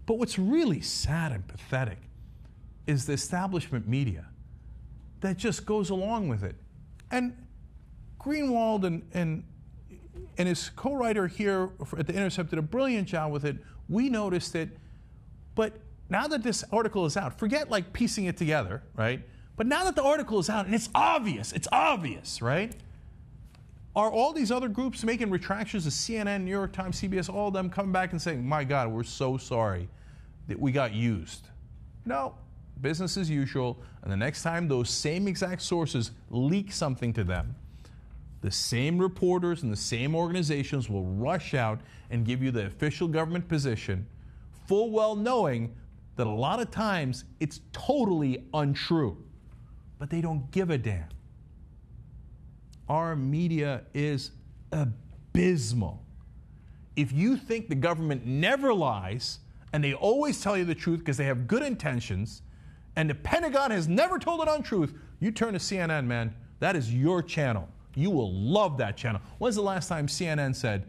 But what's really sad and pathetic is the establishment media that just goes along with it. And Greenwald and his co-writer here at The Intercept did a brilliant job with it. We noticed it, but now that this article is out, forget like piecing it together, right? But now that the article is out and it's obvious, right? Are all these other groups making retractions to CNN, New York Times, CBS, all of them coming back and saying, my God, we're so sorry that we got used? No, business as usual, and the next time those same exact sources leak something to them, the same reporters and the same organizations will rush out and give you the official government position, full well knowing that a lot of times it's totally untrue. But they don't give a damn. Our media is abysmal. If you think the government never lies and they always tell you the truth because they have good intentions, and the Pentagon has never told an untruth, you turn to CNN, man. That is your channel. You will love that channel. When's the last time CNN said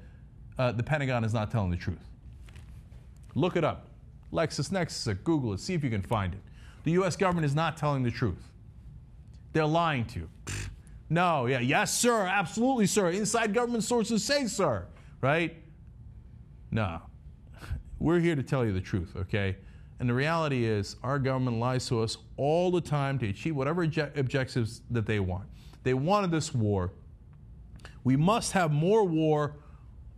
the Pentagon is not telling the truth? Look it up. LexisNexis, Google it, see if you can find it. The U.S. government is not telling the truth. They're lying to you. No, yeah, yes, sir, absolutely, sir. Inside government sources say, sir, right? No. We're here to tell you the truth, okay? And the reality is our government lies to us all the time to achieve whatever objectives that they want. They wanted this war. We must have more war,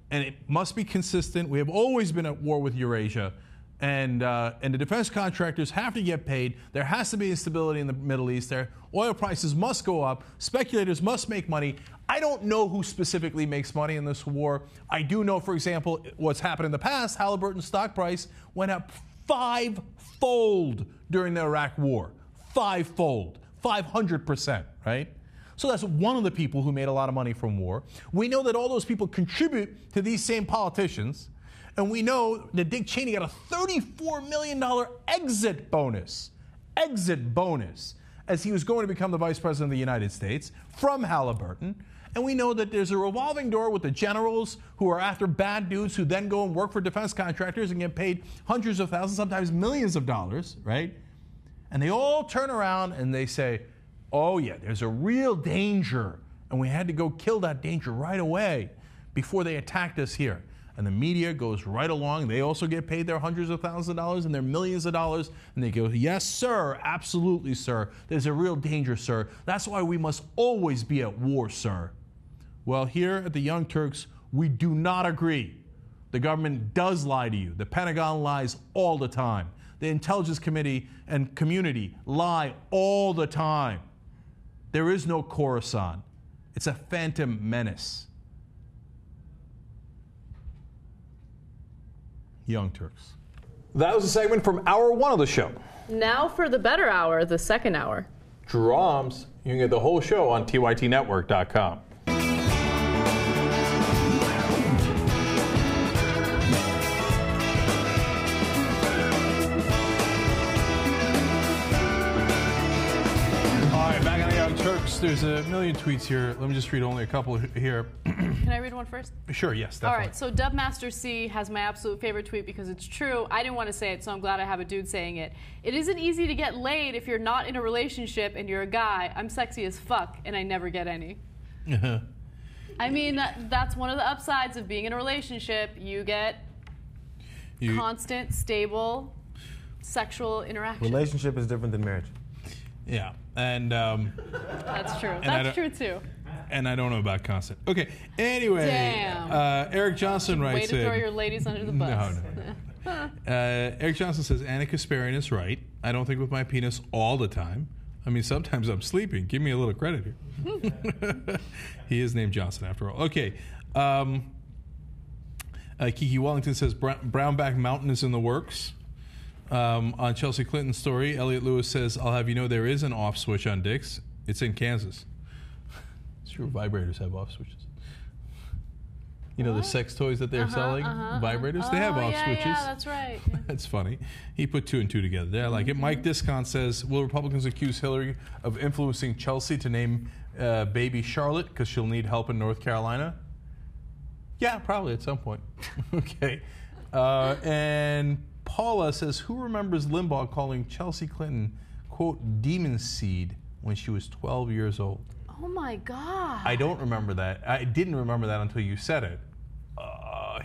and it must be consistent. We have always been at war with Eurasia. And the defense contractors have to get paid. There has to be instability in the Middle East. Their oil prices must go up. Speculators must make money. I don't know who specifically makes money in this war. I do know, for example, what's happened in the past. Halliburton's stock price went up 5-fold during the Iraq War. 5-fold. 500%, right? So that's one of the people who made a lot of money from war. We know that all those people contribute to these same politicians. And we know that Dick Cheney got a $34 million exit bonus, as he was going to become the Vice President of the United States from Halliburton. And we know that there's a revolving door with the generals who are after bad dudes who then go and work for defense contractors and get paid hundreds of thousands, sometimes millions of dollars, right? And they all turn around and they say, oh yeah, there's a real danger, and we had to go kill that danger right away before they attacked us here. And the media goes right along. They also get paid their hundreds of thousands of dollars and their millions of dollars. And they go, yes, sir, absolutely, sir. There's a real danger, sir. That's why we must always be at war, sir. Well, here at the Young Turks, we do not agree. The government does lie to you. The Pentagon lies all the time. The Intelligence Committee and community lie all the time. There is no Khorasan. It's a phantom menace. Young Turks. That was a segment from Hour 1 of the show. Now for the better hour, the second hour. Drums. You can get the whole show on TYTnetwork.com. Turks, there's a million tweets here. Let me just read only a couple here. Can I read one first? Sure, yes, definitely. All right, so Dubmaster C has my absolute favorite tweet because it's true. I didn't want to say it, so I'm glad I have a dude saying it. It isn't easy to get laid if you're not in a relationship and you're a guy. I'm sexy as fuck, and I never get any. I mean, that's one of the upsides of being in a relationship. You get constant, stable, sexual interaction. Relationship is different than marriage. Yeah, and that's true. That's true too. And I don't know about constant. Okay. Anyway, damn. Eric Johnson writes in. Way to throw your ladies under the bus. No. Eric Johnson says Anna Kasparian is right. I don't think with my penis all the time. I mean, sometimes I'm sleeping. Give me a little credit here. He is named Johnson after all. Okay. Kiki Wellington says Brownback Mountain is in the works. On Chelsea Clinton's story, Elliot Lewis says, I'll have you know there is an off switch on dicks. It's in Kansas. It's true, vibrators have off switches. You know the sex toys that they're selling? Vibrators? They have off switches. Yeah, that's right. That's funny. He put 2 and 2 together there. I like it. Mike Discon says, will Republicans accuse Hillary of influencing Chelsea to name baby Charlotte because she'll need help in North Carolina? Yeah, probably at some point. Okay. And Paula says, who remembers Limbaugh calling Chelsea Clinton, quote, demon seed when she was 12 years old? Oh, my God. I don't remember that. I didn't remember that until you said it.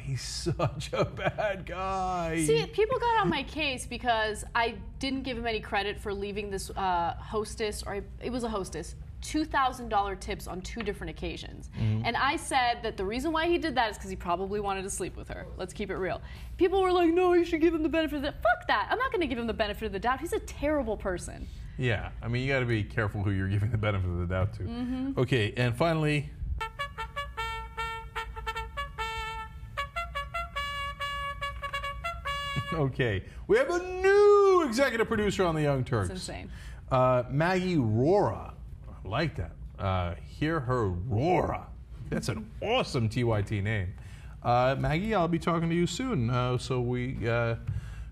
He's such a bad guy. See, people got on my case because I didn't give him any credit for leaving this hostess, or it was a hostess, $2,000 tips on 2 different occasions. And I said that the reason why he did that is because he probably wanted to sleep with her. Let's keep it real. People were like, no, you should give him the benefit of the doubt. Fuck that. I'm not going to give him the benefit of the doubt. He's a terrible person. Yeah, I mean, you got to be careful who you're giving the benefit of the doubt to. Okay, and finally, okay, we have a new executive producer on the Young Turks. It's insane. Maggie Rora. I like that. Hear her Rora. That's an awesome TYT name. Maggie, I'll be talking to you soon. So we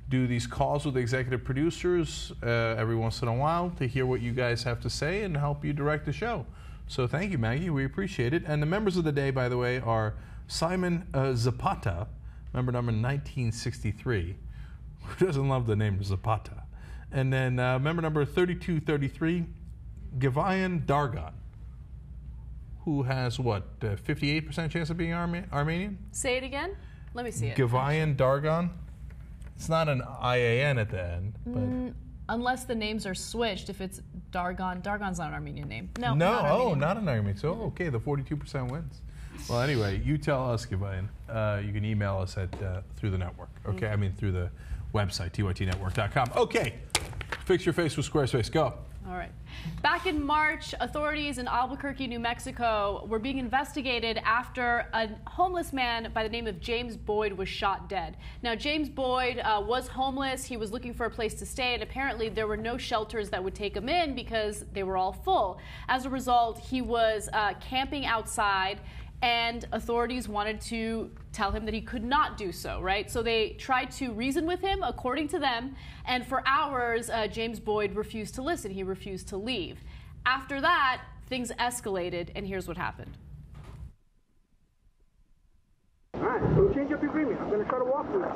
do these calls with executive producers every once in a while to hear what you guys have to say and help you direct the show. So thank you, Maggie. We appreciate it. And the members of the day, by the way, are Simon Zapata, member number 1963. Who doesn't love the name Zapata? And then member number 3233, Givayan Dargan, who has, what, 58% chance of being Armenian? Say it again. Let me see it. Givayan Dargan. It's not an IAN at the end. But Unless the names are switched, if it's Dargan. Dargan's not an Armenian name. No, not an Armenian. So, okay, the 42% wins. Well, anyway, you tell us, Givayan. You can email us at through the network. Okay, I mean through the website, tytnetwork.com. Okay, fix your face with Squarespace. Go. All right. Back in March, authorities in Albuquerque, New Mexico were being investigated after a homeless man by the name of James Boyd was shot dead. Now, James Boyd was homeless. He was looking for a place to stay, and apparently there were no shelters that would take him in because they were all full. As a result, he was camping outside, and authorities wanted to tell him that he could not do so, right? So they tried to reason with him, according to them, and for hours, James Boyd refused to listen. He refused to leave. After that, things escalated, and here's what happened. All right, so change up your agreement. I'm going to try to walk with you.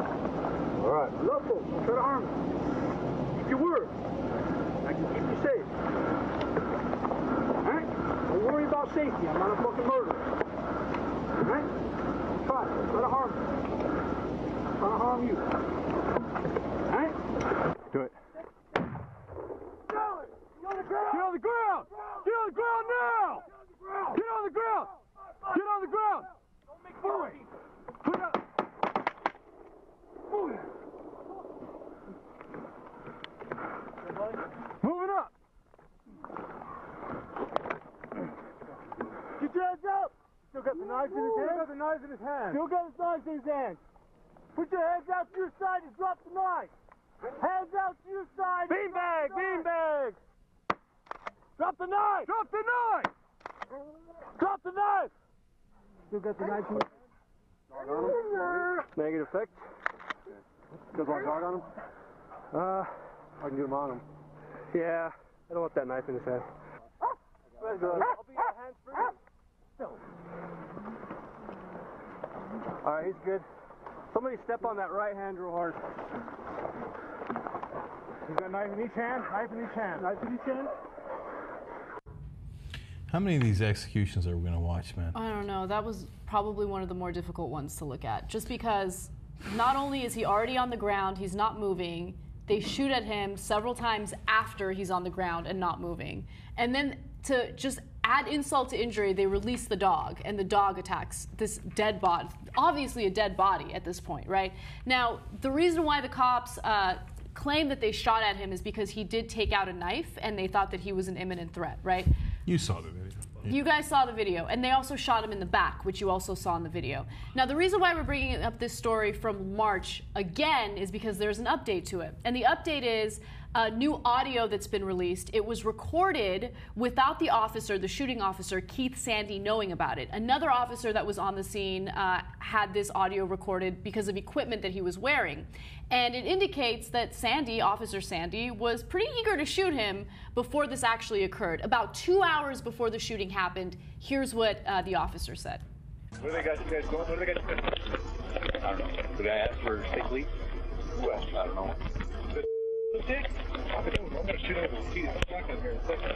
All right. Lawful, don't try to harm me. Keep your word. I can keep you safe. All right? Don't worry about safety. I'm not a fucking murderer. All right? Try to harm me. I'm trying to harm you. All right? Do it. Get on the ground! Get on the ground! Get on the ground now! Get on the ground! Get on the ground! Don't make noise! Put up! Move it! Move it up! Get your hands up! Still got the knives in his hand? Still got the knives in his hand. Still got his knives in his hand. Put your hands out to your side and drop the knife. Hands out to your side. Beanbag! Beanbag! Drop the knife! Drop the knife! Drop the knife! Still got the knife in his hand? Dog on him. Negative effect. Still want dog on him? I can get him on him. Yeah, I don't want that knife in his head. I'll be your hands free. All right, he's good. Somebody step on that right hand real hard. He's got a knife in each hand, knife in each hand. Knife in each hand. How many of these executions are we going to watch, man? I don't know. That was probably one of the more difficult ones to look at. Just because not only is he already on the ground, he's not moving, they shoot at him several times after he's on the ground and not moving. And then to just add insult to injury, they release the dog, and the dog attacks this dead body, obviously a dead body at this point, right? Now, the reason why the cops claim that they shot at him is because he did take out a knife, and they thought that he was an imminent threat, right? You saw the video. You guys saw the video, and they also shot him in the back, which you also saw in the video. Now, the reason why we're bringing up this story from March again is because there's an update to it. And the update is new audio that's been released. It was recorded without the officer, the shooting officer, Keith Sandy, knowing about it. Another officer that was on the scene had this audio recorded because of equipment that he was wearing. And it indicates that Sandy, Officer Sandy, was pretty eager to shoot him before this actually occurred. About 2 hours before the shooting happened, here's what the officer said. Where do they got you guys going? Where do they got you guys going? I don't know. Did I ask for sick leave? Who asked? I don't know. Dick? I'm going to shoot over the seat of the shotgun here in a second.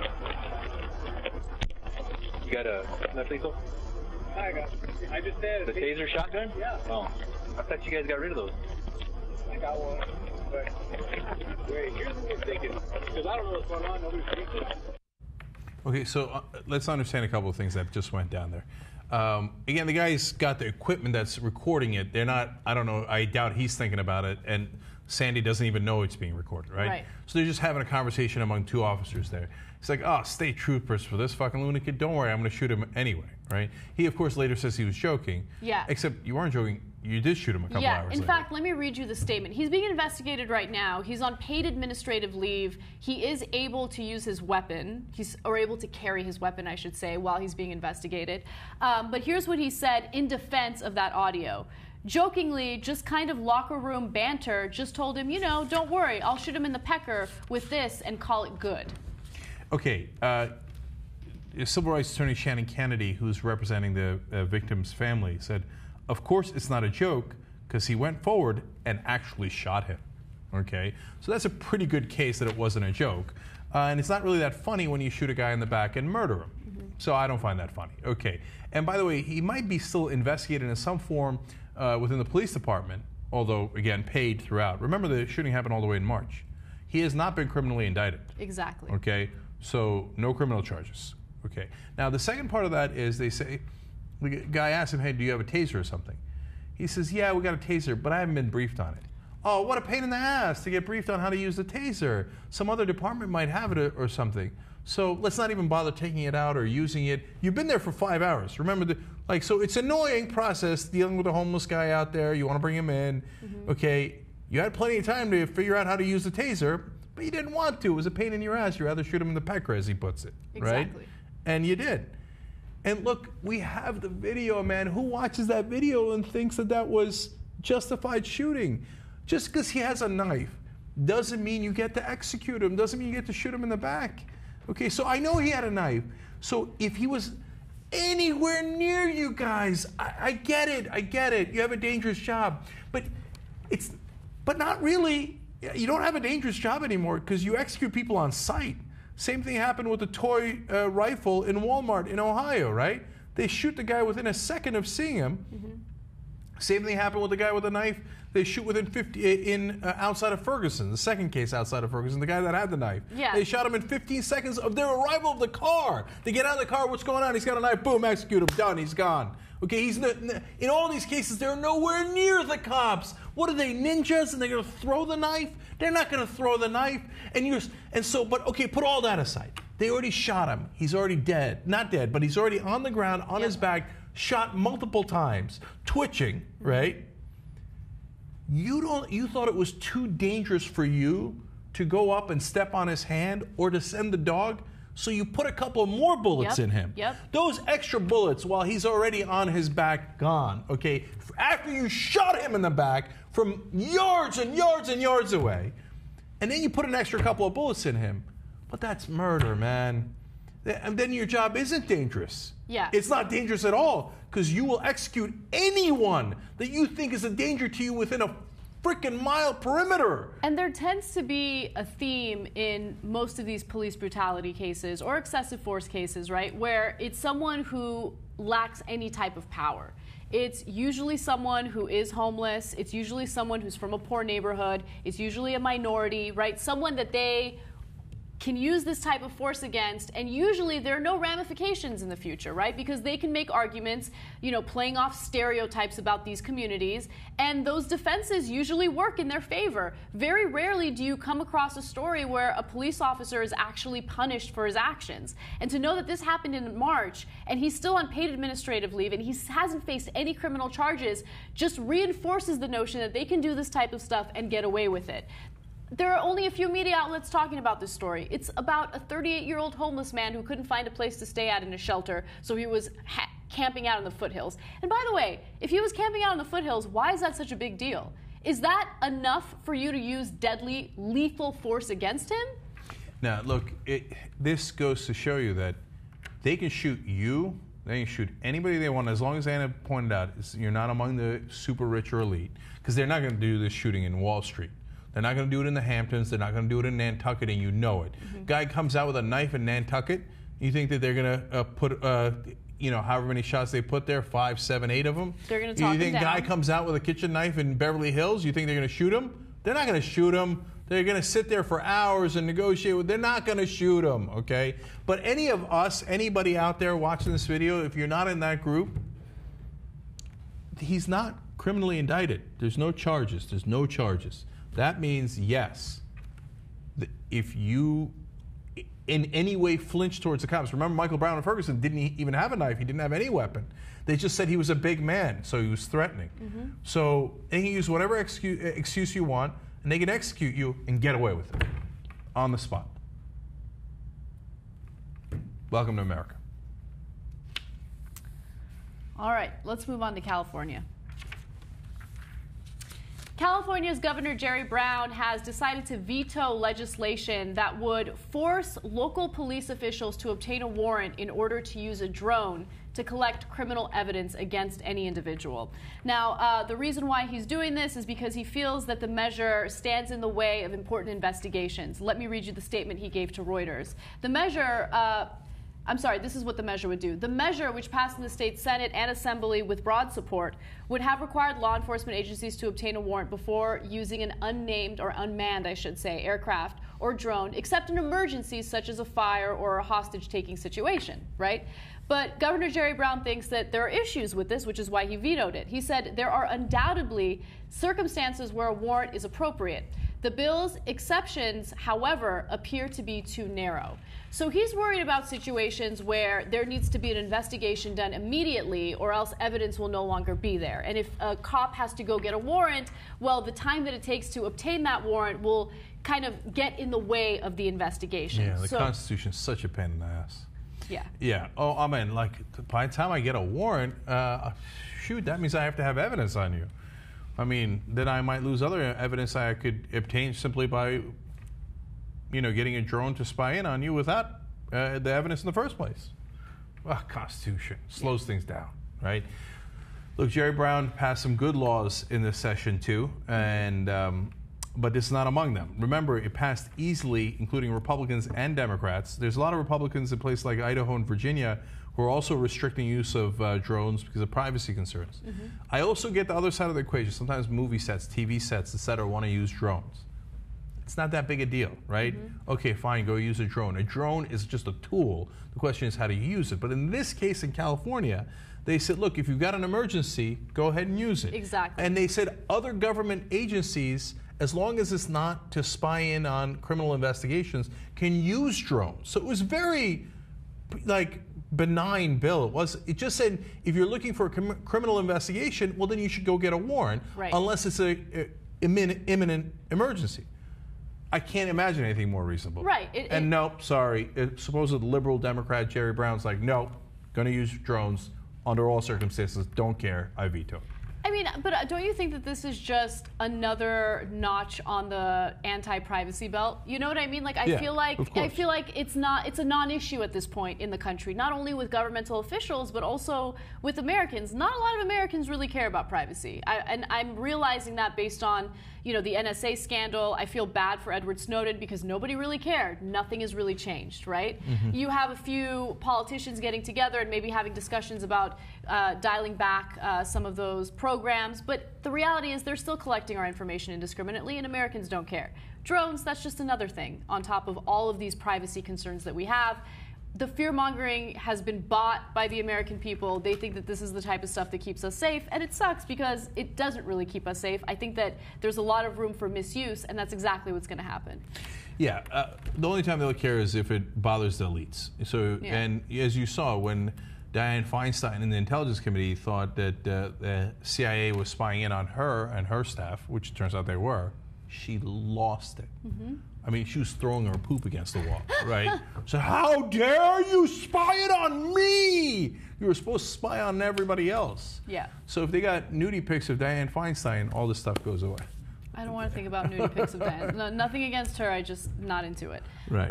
You got a left lethal? I got it. I just said the taser shotgun? Yeah. Oh. I thought you guys got rid of those. I got one. But wait, here's what we're thinking. Because I don't know what's going on. Nobody's thinking. Okay, so let's understand a couple of things that just went down there. Again, the guy's got the equipment that's recording it. They're not, I don't know, I doubt he's thinking about it, and Sandy doesn't even know it's being recorded, right? Right. So they're just having a conversation among two officers there. It's like, oh, state troopers for this fucking lunatic, don't worry, I'm going to shoot him anyway, right? He, of course, later says he was joking. Yeah. Except you weren't joking. You did shoot him a couple hours later. In fact, let me read you the statement. He's being investigated right now. He's on paid administrative leave. He is able to use his weapon, or able to carry his weapon, I should say, while he's being investigated. But here's what he said in defense of that audio. Jokingly, just kind of locker room banter, just told him, you know, don't worry, I'll shoot him in the pecker with this and call it good. Okay, civil rights attorney Shannon Kennedy, who's representing the victim's family, said, of course it's not a joke, because he went forward and actually shot him. Okay, so that's a pretty good case that it wasn't a joke. And it's not really that funny when you shoot a guy in the back and murder him. So I don't find that funny. Okay, and by the way, he might be still investigated in some form within the police department, although, again, paid throughout. Remember, the shooting happened all the way in March. He has not been criminally indicted. Exactly. Okay, so no criminal charges. Okay, now the second part of that is they say, the guy asks him, hey, do you have a taser or something? He says, yeah, we got a taser, but I haven't been briefed on it. Oh, what a pain in the ass to get briefed on how to use the taser. Some other department might have it or something. So let's not even bother taking it out or using it. You've been there for 5 hours. Remember, so it's an annoying process dealing with a homeless guy out there. You want to bring him in. Okay, you had plenty of time to figure out how to use the taser, but you didn't want to. It was a pain in your ass. You'd rather shoot him in the pecker, as he puts it. Exactly. Right? And you did. And look, we have the video, man. Who watches that video and thinks that that was justified shooting? Just because he has a knife doesn't mean you get to execute him, doesn't mean you get to shoot him in the back. Okay, so I know he had a knife. So if he was anywhere near you guys, I get it, I get it. You have a dangerous job. But not really. You don't have a dangerous job anymore because you execute people on sight. Same thing happened with the toy rifle in Walmart in Ohio, right? They shoot the guy within a second of seeing him. Same thing happened with the guy with the knife. They shoot within 50 outside of Ferguson, the second case outside of Ferguson, the guy that had the knife. Yeah. They shot him in 15 seconds of their arrival of the car. They get out of the car, what's going on? He's got a knife, boom, execute him, done, he's gone. Okay, he's in all these cases, they're nowhere near the cops. What are they, ninjas, and they're going to throw the knife? They're not going to throw the knife. But okay, put all that aside. They already shot him. He's already dead. Not dead, but he's already on the ground, on his back, shot multiple times, twitching, right? You thought it was too dangerous for you to go up and step on his hand or to send the dog, so you put a couple more bullets in him. Those extra bullets, while he's already on his back, gone, okay? After you shot him in the back from yards and yards and yards away, and then you put an extra couple of bullets in him. But that's murder, man. And then your job isn't dangerous. Yeah. It's not dangerous at all, because you will execute anyone that you think is a danger to you within a freaking mile perimeter. And there tends to be a theme in most of these police brutality cases or excessive force cases, right, where it's someone who lacks any type of power. It's usually someone who is homeless. It's usually someone who's from a poor neighborhood. It's usually a minority, right? Someone that they can use this type of force against, and usually there are no ramifications in the future, right? Because they can make arguments, you know, playing off stereotypes about these communities, and those defenses usually work in their favor. Very rarely do you come across a story where a police officer is actually punished for his actions. And to know that this happened in March, and he's still on paid administrative leave, and he hasn't faced any criminal charges, just reinforces the notion that they can do this type of stuff and get away with it. There are only a few media outlets talking about this story. It's about a 38-year-old homeless man who couldn't find a place to stay at in a shelter, so he was camping out in the foothills. And by the way, if he was camping out in the foothills, why is that such a big deal? Is that enough for you to use deadly, lethal force against him? Now, look, this goes to show you that they can shoot you, they can shoot anybody they want, as long as Anna pointed out, you're not among the super rich or elite, because they're not going to do this shooting in Wall Street. They're not going to do it in the Hamptons. They're not going to do it in Nantucket, and you know it. Guy comes out with a knife in Nantucket. You think that they're going to put, however many shots they put there, 5, 7, 8 of them? They're going to talk him down. You think guy comes out with a kitchen knife in Beverly Hills? You think they're going to shoot him? They're not going to shoot him. They're going to sit there for hours and negotiate with. They're not going to shoot him, okay? But any of us, anybody out there watching this video, if you're not in that group, he's not criminally indicted. There's no charges. There's no charges. That means, yes, if you in any way flinch towards the cops. Remember, Michael Brown and Ferguson didn't even have a knife. He didn't have any weapon. They just said he was a big man, so he was threatening. So they can use whatever excuse you want, and they can execute you and get away with it on the spot. Welcome to America. All right, let's move on to California. California's Governor Jerry Brown has decided to veto legislation that would force local police officials to obtain a warrant in order to use a drone to collect criminal evidence against any individual. Now, the reason why he's doing this is because he feels that the measure stands in the way of important investigations. Let me read you the statement he gave to Reuters. The measure this is what the measure would do. The measure, which passed in the state Senate and Assembly with broad support, would have required law enforcement agencies to obtain a warrant before using an unnamed, or unmanned, I should say, aircraft or drone, except in emergencies such as a fire or a hostage-taking situation, right? But Governor Jerry Brown thinks that there are issues with this, which is why he vetoed it. He said there are undoubtedly circumstances where a warrant is appropriate. The bill's exceptions, however, appear to be too narrow. So he's worried about situations where there needs to be an investigation done immediately, or else evidence will no longer be there. And if a cop has to go get a warrant, well, the time that it takes to obtain that warrant will kind of get in the way of the investigation. Yeah, the Constitution is such a pain in the ass. Yeah. Yeah. Oh, I mean, like, by the time I get a warrant, shoot, that means I have to have evidence on you. I mean, then I might lose other evidence I could obtain simply by, getting a drone to spy in on you without the evidence in the first place. Well, Constitution slows things down, right? Look, Jerry Brown passed some good laws in this session too, and but this is not among them. Remember, it passed easily, including Republicans and Democrats. There's a lot of Republicans in places like Idaho and Virginia who are also restricting use of drones because of privacy concerns. I also get the other side of the equation. Sometimes movie sets, TV sets, etc., want to use drones. It's not that big a deal, right? Okay, fine, go use a drone. A drone is just a tool. The question is, how do you use it? But in this case in California, they said, look, if you've got an emergency, go ahead and use it. Exactly. And they said other government agencies, as long as it's not to spy in on criminal investigations, can use drones. So it was very, benign bill. It just said, if you're looking for a criminal investigation, well, then you should go get a warrant, unless it's a imminent emergency. I can't imagine anything more reasonable. Right. Nope, sorry. Supposed liberal Democrat Jerry Brown's like, nope, going to use drones under all circumstances. Don't care. I veto. I mean, but don't you think that this is just another notch on the anti-privacy belt? You know what I mean? Like, I feel like it's a non-issue at this point in the country, not only with governmental officials, but also with Americans. Not a lot of Americans really care about privacy. And I'm realizing that based on, the NSA scandal. I feel bad for Edward Snowden because nobody really cared. Nothing has really changed, right? You have a few politicians getting together and maybe having discussions about dialing back some of those programs, but the reality is they're still collecting our information indiscriminately, and Americans don't care. Drones, that's just another thing on top of all of these privacy concerns that we have. The fear-mongering has been bought by the American people. They think that this is the type of stuff that keeps us safe, and it sucks because it doesn't really keep us safe. I think that there's a lot of room for misuse, and that's exactly what's going to happen. Yeah, the only time they'll care is if it bothers the elites. So, and as you saw, when Dianne Feinstein in the Intelligence Committee thought that the CIA was spying in on her and her staff, which it turns out they were, she lost it. I mean, she was throwing her poop against the wall, right? So how dare you spy it on me? You were supposed to spy on everybody else. Yeah. So if they got nudie pics of Dianne Feinstein, all this stuff goes away. I don't want to think about nudie pics of Dianne. No, nothing against her. I just not into it. Right.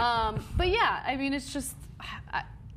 But yeah, I mean, it's just.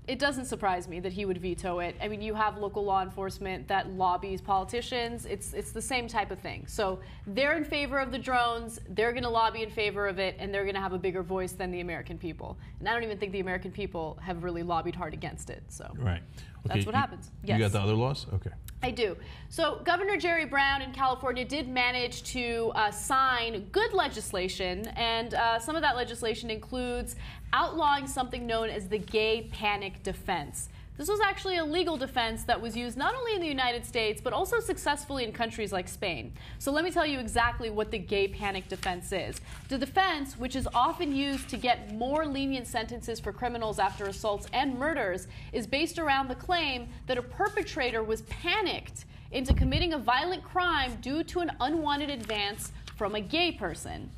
It doesn't surprise me that he would veto it. I mean, you have local law enforcement that lobbies politicians. It's the same type of thing. So they're in favor of the drones. They're going to lobby in favor of it, and they're going to have a bigger voice than the American people. And I don't even think the American people have really lobbied hard against it. So right. Okay, that's what happens. Yes. You got the other laws? Okay. I do. So Governor Jerry Brown in California did manage to sign good legislation, and some of that legislation includes outlawing something known as the gay panic defense. This was actually a legal defense that was used not only in the United States, but also successfully in countries like Spain. So let me tell you exactly what the gay panic defense is. The defense, which is often used to get more lenient sentences for criminals after assaults and murders, is based around the claim that a perpetrator was panicked into committing a violent crime due to an unwanted advance from a gay person.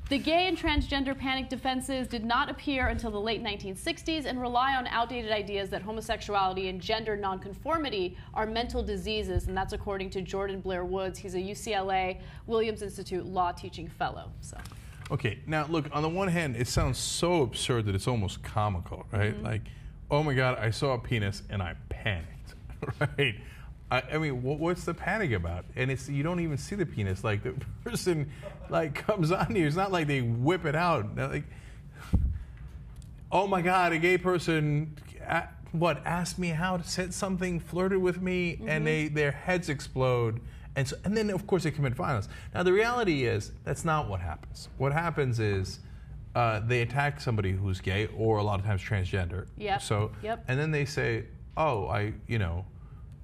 The gay and transgender panic defenses did not appear until the late 1960s and rely on outdated ideas that homosexuality and gender nonconformity are mental diseases, and that's according to Jordan Blair Woods. He's a UCLA Williams Institute law teaching fellow. So. Okay, now look, on the one hand, it sounds so absurd that it's almost comical, right? Mm-hmm. Like, oh my God, I saw a penis and I panicked, right? I mean, what's the panic about? And it's, you don't even see the penis. Like, the person, like, comes on you. It's not like they whip it out. They're like, oh my God, a gay person, asked me out, said something, flirted with me, mm-hmm. and their heads explode. And then, of course, they commit violence. Now, the reality is, that's not what happens. What happens is they attack somebody who's gay or a lot of times transgender. Yep. So, yep. And then they say, oh,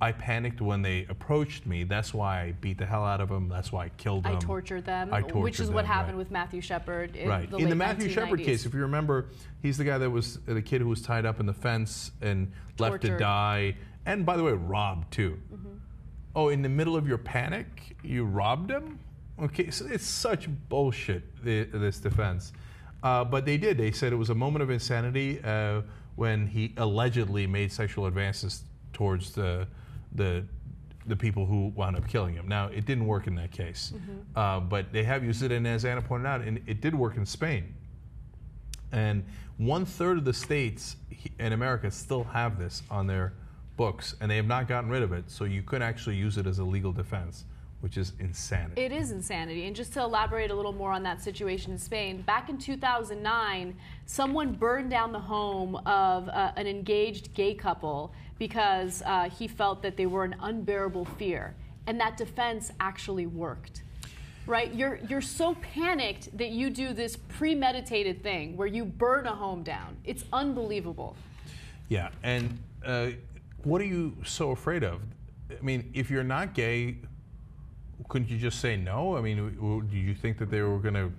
I panicked when they approached me. That's why I beat the hell out of them. That's why I killed them. I tortured them, which is what happened with Matthew Shepard in the late 1990s. In the Matthew Shepard case, if you remember, he's the guy that was the kid who was tied up in the fence and left to die. And by the way, robbed too. Mm-hmm. Oh, in the middle of your panic, you robbed him? Okay, so it's such bullshit, this defense. But they did. They said it was a moment of insanity when he allegedly made sexual advances towards the people who wound up killing him. Now, it didn't work in that case, mm-hmm. But they have used it, and as Anna pointed out, and it did work in Spain. And 1/3 of the states in America still have this on their books, and they have not gotten rid of it, so you could actually use it as a legal defense, which is insanity. It is insanity. And just to elaborate a little more on that situation in Spain, back in 2009, someone burned down the home of an engaged gay couple because he felt that they were an unbearable fear. And that defense actually worked. Right? You're so panicked that you do this premeditated thing where you burn a home down. It's unbelievable. Yeah, and what are you so afraid of? I mean, if you're not gay, couldn't you just say no? I mean, do you think that they were going to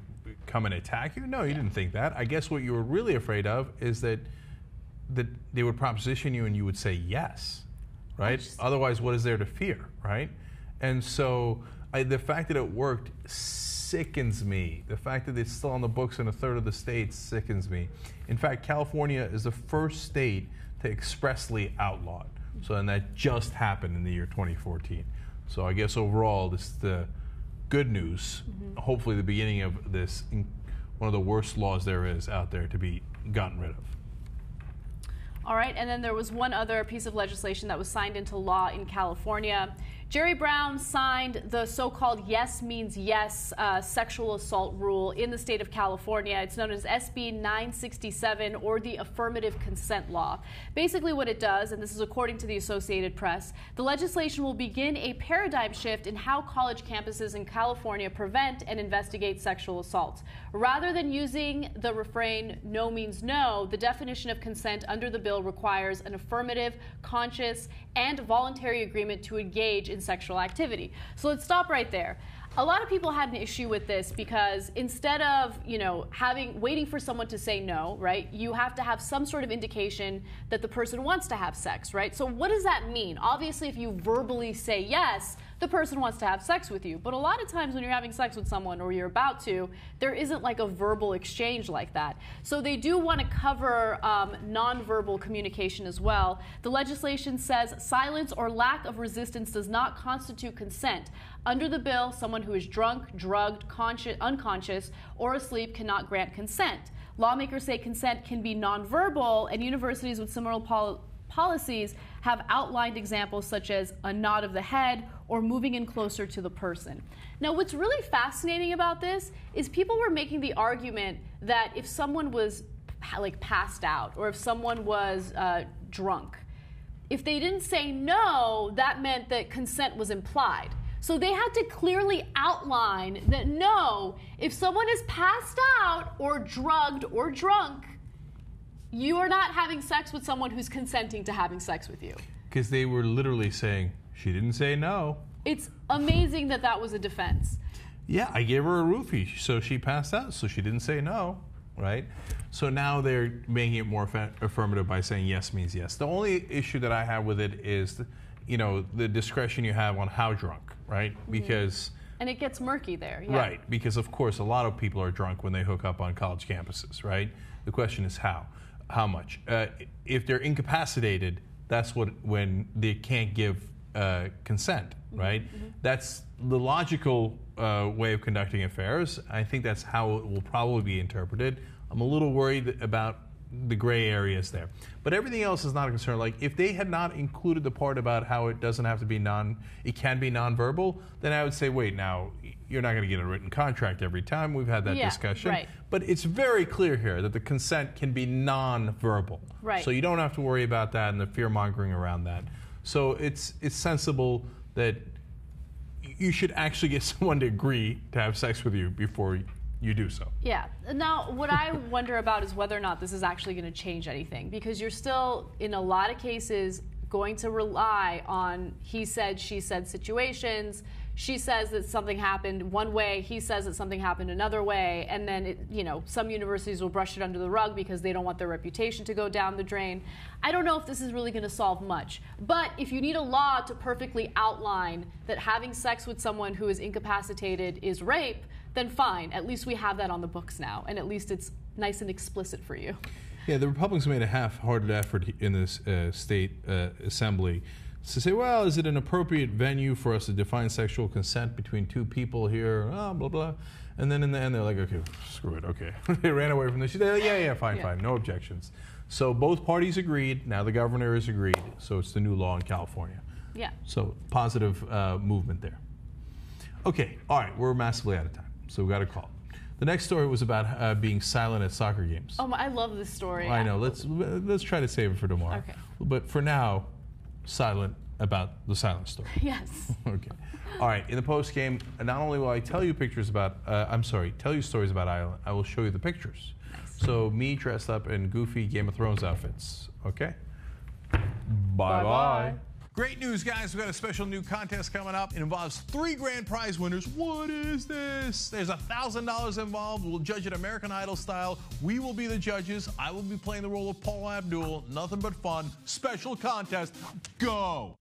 come and attack you? No, you didn't think that. I guess what you were really afraid of is that they would proposition you and you would say yes, right? Otherwise, what is there to fear, right? And so the fact that it worked sickens me. The fact that it's still on the books in 1/3 of the states sickens me. In fact, California is the first state to expressly outlaw it. So, and that just happened in the year 2014. So I guess overall, this is the good news. Mm-hmm. Hopefully the beginning of this, one of the worst laws there is out there to be gotten rid of. All right, and then there was one other piece of legislation that was signed into law in California. Jerry Brown signed the so-called yes means yes sexual assault rule in the state of California. It's known as SB 967, or the affirmative consent law. Basically what it does, and this is according to the Associated Press, the legislation will begin a paradigm shift in how college campuses in California prevent and investigate sexual assaults. Rather than using the refrain, no means no, the definition of consent under the bill requires an affirmative, conscious, and voluntary agreement to engage in sexual activity. So let's stop right there. A lot of people had an issue with this because instead of, waiting for someone to say no, right, you have to have some sort of indication that the person wants to have sex, right? So what does that mean? Obviously, if you verbally say yes, the person wants to have sex with you. But a lot of times when you're having sex with someone or you're about to, there isn't like a verbal exchange like that. So they do want to cover nonverbal communication as well. The legislation says silence or lack of resistance does not constitute consent. Under the bill, someone who is drunk, drugged, unconscious, or asleep cannot grant consent. Lawmakers say consent can be nonverbal, and universities with similar policies have outlined examples such as a nod of the head or moving in closer to the person. Now, what's really fascinating about this is people were making the argument that if someone was passed out or if someone was drunk, if they didn't say no, that meant that consent was implied. So they had to clearly outline that no, if someone is passed out or drugged or drunk, you are not having sex with someone who's consenting to having sex with you. Because they were literally saying, she didn't say no. It's amazing that that was a defense. Yeah, I gave her a roofie, so she passed out, so she didn't say no, right? So now they're making it more affirmative by saying yes means yes. The only issue that I have with it is, the discretion you have on how drunk, right? Because... And it gets murky there, yeah. Right, because of course a lot of people are drunk when they hook up on college campuses, right? The question is how much. If they're incapacitated, that's when they can't give consent, right? That's the logical way of conducting affairs. I think that's how it will probably be interpreted. I'm a little worried about the gray areas there. But everything else is not a concern. Like, if they had not included the part about how it doesn't have to be it can be nonverbal, then I would say, wait, now, you're not going to get a written contract every time. We've had that discussion. Right. But it's very clear here that the consent can be nonverbal. Right. So you don't have to worry about that and the fear-mongering around that. So it's sensible that you should actually get someone to agree to have sex with you before you do so. Yeah. Now, what I wonder about is whether or not this is actually going to change anything, because you're still, in a lot of cases, going to rely on he said, she said situations. She says that something happened one way, he says that something happened another way, and then some universities will brush it under the rug because they don't want their reputation to go down the drain. I don't know if this is really going to solve much. But if you need a law to perfectly outline that having sex with someone who is incapacitated is rape, then fine. At least we have that on the books now, and at least it's nice and explicit for you. Yeah, the Republicans made a half-hearted effort in this state assembly to say, well, is it an appropriate venue for us to define sexual consent between two people here, blah, blah. And then in the end, they're like, okay, screw it, okay. They ran away from this. They're like, yeah, fine, no objections. So both parties agreed. Now the governor has agreed. So it's the new law in California. Yeah. So positive movement there. Okay, all right, we're massively out of time. So we got a call. The next story was about being silent at soccer games. Oh, I love this story. I know. Let's try to save it for tomorrow. Okay. But for now, silent about the silent story. Yes. Okay. All right. In the post game, not only will I tell you stories about Ireland, I will show you the pictures. Nice. So me dressed up in goofy Game of Thrones outfits. Okay. Bye-bye. Great news, guys. We've got a special new contest coming up. It involves 3 grand prize winners. What is this? There's $1,000 involved. We'll judge it American Idol style. We will be the judges. I will be playing the role of Paula Abdul. Nothing but fun. Special contest. Go.